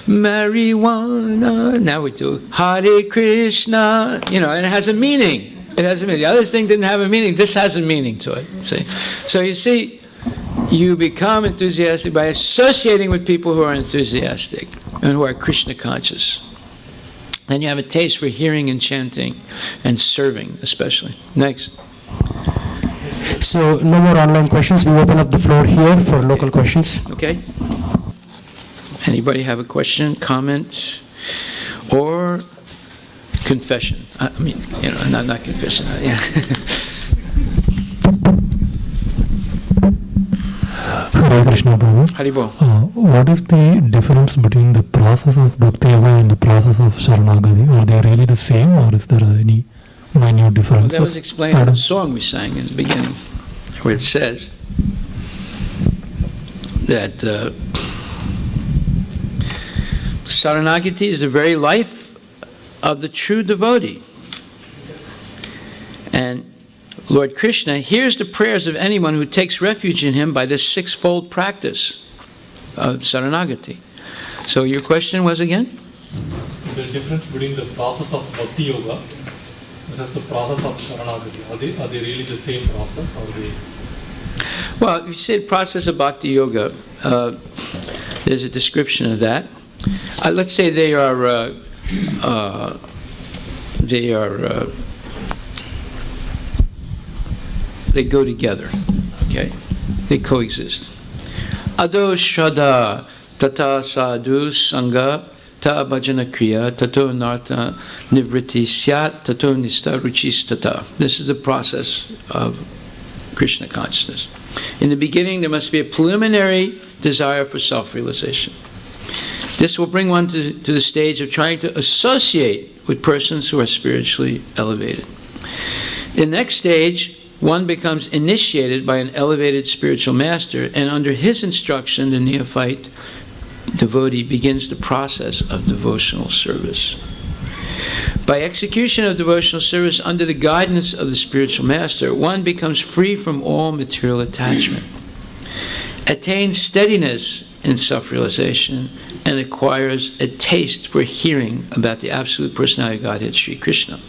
marijuana, now we do Hare Krishna, and it has a meaning. It has a meaning. The other thing didn't have a meaning. This has a meaning to it. See? So you see, you become enthusiastic by associating with people who are enthusiastic and who are Krishna conscious. And you have a taste for hearing and chanting and serving, especially. Next. So no more online questions. We open up the floor here for local questions. Okay. Anybody have a question, comment, or confession? I mean, not confession. Yeah. Hare Krishna, Prabhu. Haribol. What is the difference between the process of Bhakti Yoga and the process of Sharanagati? Are they really the same, or is there any minute difference? That was explained in the song we sang in the beginning, where it says that Saranagati is the very life of the true devotee. And Lord Krishna hears the prayers of anyone who takes refuge in him by this sixfold practice of Saranagati. So your question was again? The difference between the process of Bhakti Yoga versus the process of Sharanagati. Are they really the same process? Or they? Well, if you say process of Bhakti Yoga, there's a description of that. Let's say they go together, okay? They coexist. Ado Shraddha Tata Sadhu Sangha Ta Bhajana Kriya Tato Nartha Nivriti Syat Tato Nista Ruchis Tata. This is the process of Krishna consciousness. In the beginning, there must be a preliminary desire for self-realization. This will bring one to the stage of trying to associate with persons who are spiritually elevated. The next stage, one becomes initiated by an elevated spiritual master, and under his instruction, the neophyte devotee begins the process of devotional service. By execution of devotional service under the guidance of the spiritual master, one becomes free from all material attachment, attains steadiness in self-realization, and acquires a taste for hearing about the absolute personality of Godhead, Sri Krishna.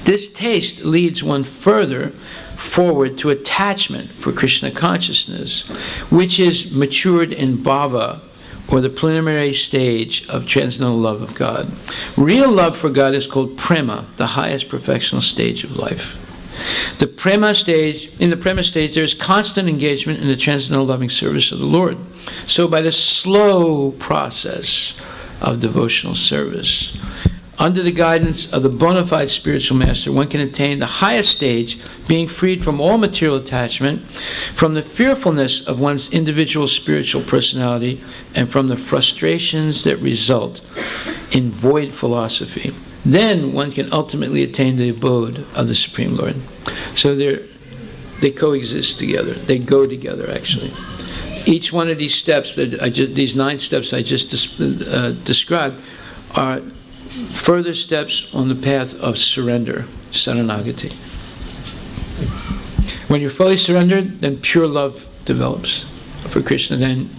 This taste leads one further forward to attachment for Krishna consciousness, which is matured in bhava, or the preliminary stage of transcendental love of God. Real love for God is called prema, the highest perfectional stage of life. In the prema stage, there is constant engagement in the transcendental loving service of the Lord. So by the slow process of devotional service, under the guidance of the bona fide spiritual master, one can attain the highest stage, being freed from all material attachment, from the fearfulness of one's individual spiritual personality, and from the frustrations that result in void philosophy. Then one can ultimately attain the abode of the Supreme Lord. So they coexist together. They go together, actually. Each one of these steps, these 9 steps I just described, are further steps on the path of surrender, saranagati. When you're fully surrendered, then pure love develops for Krishna. Then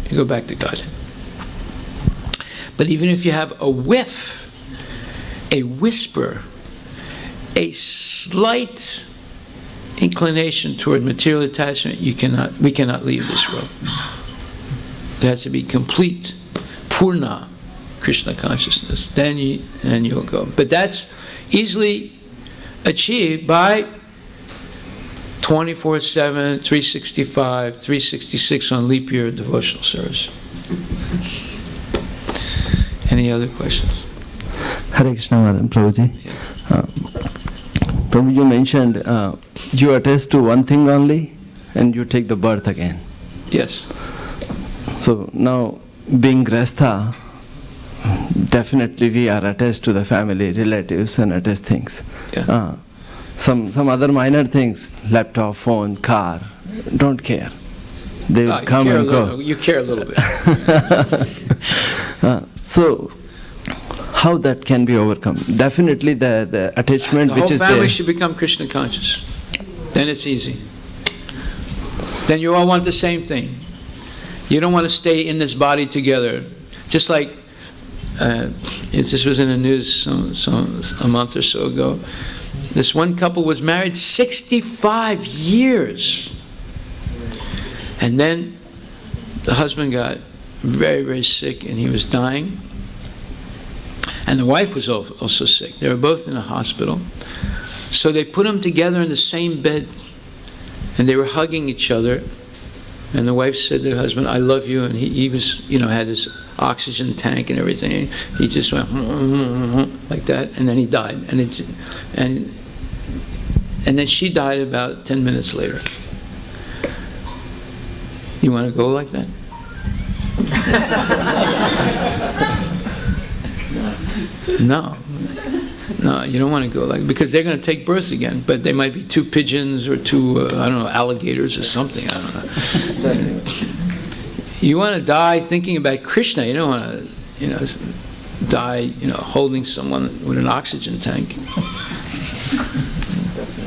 you go back to God. But even if you have a whiff, a whisper, a slight inclination toward material attachment, we cannot leave this world. There has to be complete purna Krishna consciousness. Then you'll go. But that's easily achieved by 24/7, 365, 366 on leap year devotional service. Any other questions? Hare Krishna, Prabhuji. Yeah. Prabhu, you mentioned you attest to one thing only and you take the birth again. Yes. So now, being Grastha, definitely we are attached to the family, relatives, and attached things. Yeah. Some other minor things, laptop, phone, car, don't care. They will come and go. You care a little bit. So, how that can be overcome? Definitely the attachment which is the whole family there. should become Krishna conscious. Then it's easy. Then you all want the same thing. You don't want to stay in this body together. Just like, this was in the news a month or so ago. This one couple was married 65 years. And then the husband got very, very sick and he was dying. And the wife was also sick. They were both in a hospital. So they put them together in the same bed and they were hugging each other. And the wife said to the husband, "I love you." And he was, had his oxygen tank and everything. He just went like that, and then he died. And then she died about 10 minutes later. You want to go like that? No, you don't want to go like, because they're going to take birth again, but they might be 2 pigeons or 2, alligators or something. I don't know. You want to die thinking about Krishna. You don't want to, die, holding someone with an oxygen tank.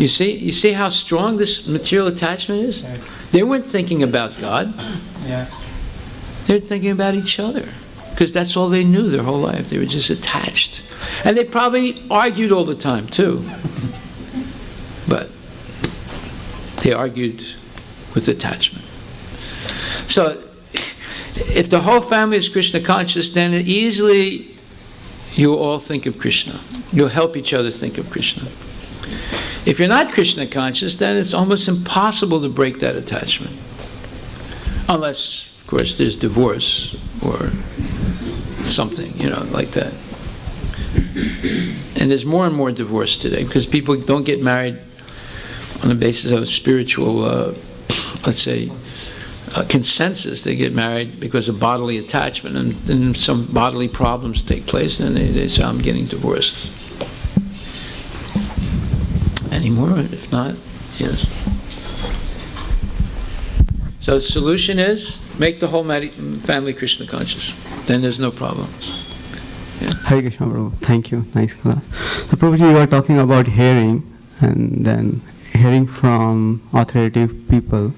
You see how strong this material attachment is? They weren't thinking about God. Yeah. They're thinking about each other, because that's all they knew their whole life. They were just attached. And they probably argued all the time, too. But they argued with attachment. So, if the whole family is Krishna conscious, then easily you'll all think of Krishna. You'll help each other think of Krishna. If you're not Krishna conscious, then it's almost impossible to break that attachment. Unless, of course, there's divorce or something, like that. And there's more and more divorce today because people don't get married on the basis of spiritual, let's say, consensus. They get married because of bodily attachment, and then some bodily problems take place, and then they say, I'm getting divorced. Any more? If not, yes. So the solution is, make the whole family Krishna conscious. Then there's no problem. Yeah. Hare Krishna, Prabhu. Thank you. Nice class. So, Prabhuji, you were talking about hearing, and then hearing from authoritative people,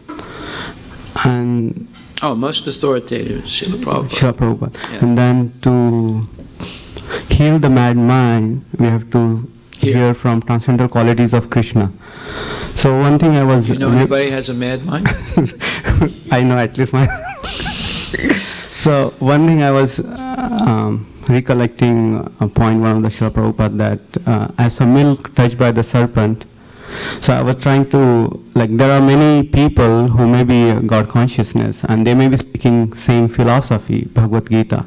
and most authoritative, Srila Prabhupada. Srila Prabhupada. Yeah. And then to heal the mad mind, we have to hear from transcendental qualities of Krishna. So one thing I was... You know anybody has a mad mind? I know at least one. So one thing I was recollecting a point, one of the Srila Prabhupada, that as a milk touched by the serpent, so I was trying to, there are many people who may be God consciousness, and they may be speaking same philosophy, Bhagavad Gita.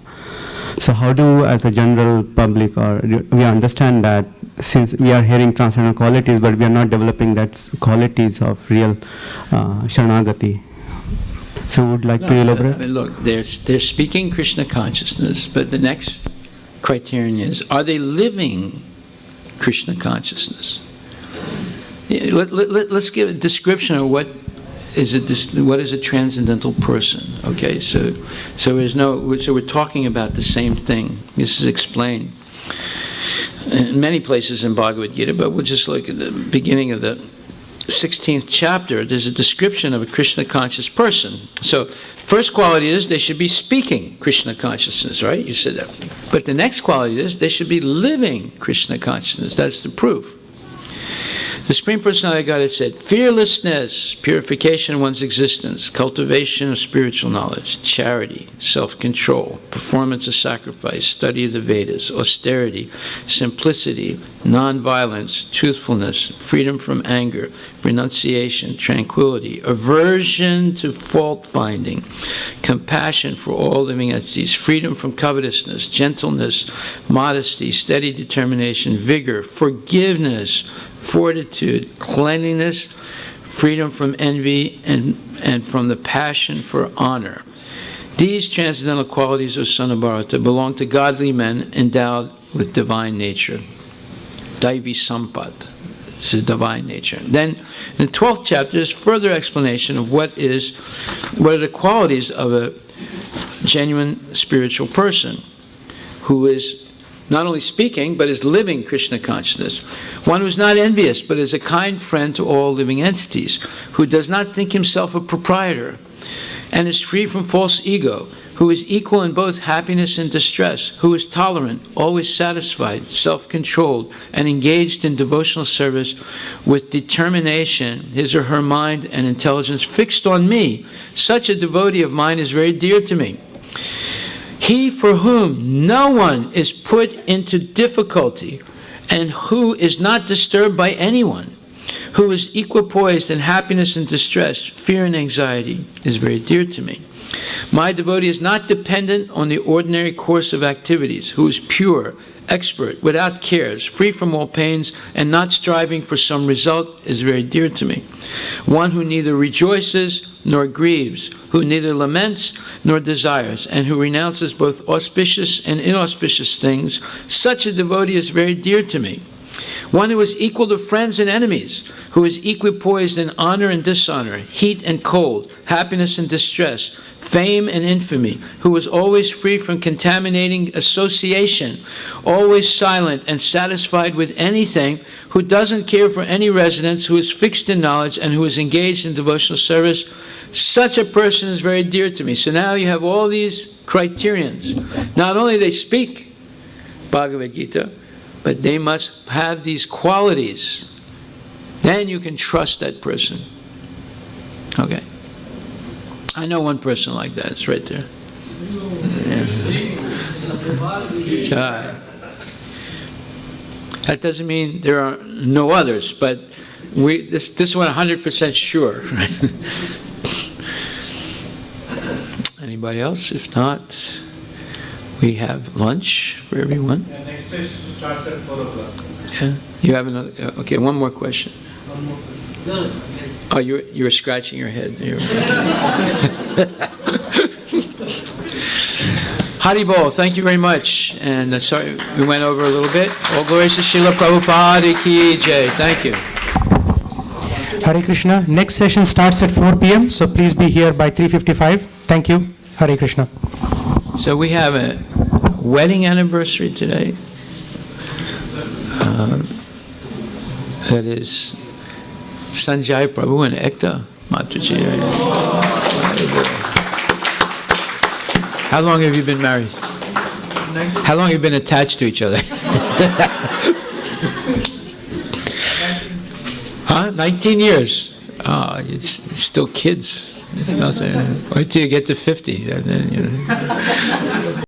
So how do, as a general public, or we understand that since we are hearing transcendental qualities, but we are not developing that qualities of real Sharanagati? So would like to elaborate? I mean, look, they're speaking Krishna consciousness, but the next criterion is, are they living Krishna consciousness? Let's give a description of what is a transcendental person. Okay, so we're talking about the same thing. This is explained in many places in Bhagavad Gita, but we'll just look at the beginning of the 16th chapter. There's a description of a Krishna conscious person. So first quality is they should be speaking Krishna consciousness, right? You said that. But the next quality is they should be living Krishna consciousness. That's the proof. The Supreme Personality of Godhead said, fearlessness, purification of one's existence, cultivation of spiritual knowledge, charity, self-control, performance of sacrifice, study of the Vedas, austerity, simplicity, non-violence, truthfulness, freedom from anger, renunciation, tranquility, aversion to fault-finding, compassion for all living entities, freedom from covetousness, gentleness, modesty, steady determination, vigor, forgiveness, fortitude, cleanliness, freedom from envy, and from the passion for honor. These transcendental qualities, O son of Bharata, belong to godly men endowed with divine nature. Daivi Sampat. This is divine nature. Then, in the 12th chapter, there's further explanation of what are the qualities of a genuine spiritual person who is not only speaking, but is living Krishna consciousness. One who's not envious, but is a kind friend to all living entities, who does not think himself a proprietor, and is free from false ego, who is equal in both happiness and distress, who is tolerant, always satisfied, self-controlled, and engaged in devotional service with determination, his or her mind and intelligence fixed on me. Such a devotee of mine is very dear to me. He for whom no one is put into difficulty, and who is not disturbed by anyone, who is equipoised in happiness and distress, fear and anxiety, is very dear to me. My devotee is not dependent on the ordinary course of activities, who is pure, expert, without cares, free from all pains, and not striving for some result, is very dear to me. One who neither rejoices nor grieves, who neither laments nor desires, and who renounces both auspicious and inauspicious things, such a devotee is very dear to me. One who is equal to friends and enemies, who is equipoised in honor and dishonor, heat and cold, happiness and distress, fame and infamy, who is always free from contaminating association, always silent and satisfied with anything, who doesn't care for any residence, who is fixed in knowledge, and who is engaged in devotional service, such a person is very dear to me. So now you have all these criterions. Not only they speak Bhagavad Gita, but they must have these qualities. Then you can trust that person. Okay. I know one person like that. It's right there. Yeah. That doesn't mean there are no others, but this one 100% sure. Right? Anybody else? If not, we have lunch for everyone. Yeah, next session starts at 4 o'clock. Yeah. You have another? Okay, one more question. One more question. Oh, you were scratching your head. Haribol, thank you very much. And sorry, we went over a little bit. All glories to Srila Prabhupada Ki Jai. Thank you. Hare Krishna. Next session starts at 4 p.m. So please be here by 3:55. Thank you. Hare Krishna. So we have a wedding anniversary today. That is Sanjay Prabhu and Ekta Mataji. How long have you been married? How long have you been attached to each other? Huh? 19 years. Oh, it's still kids. It's nothing. Wait till you get to 50. And then,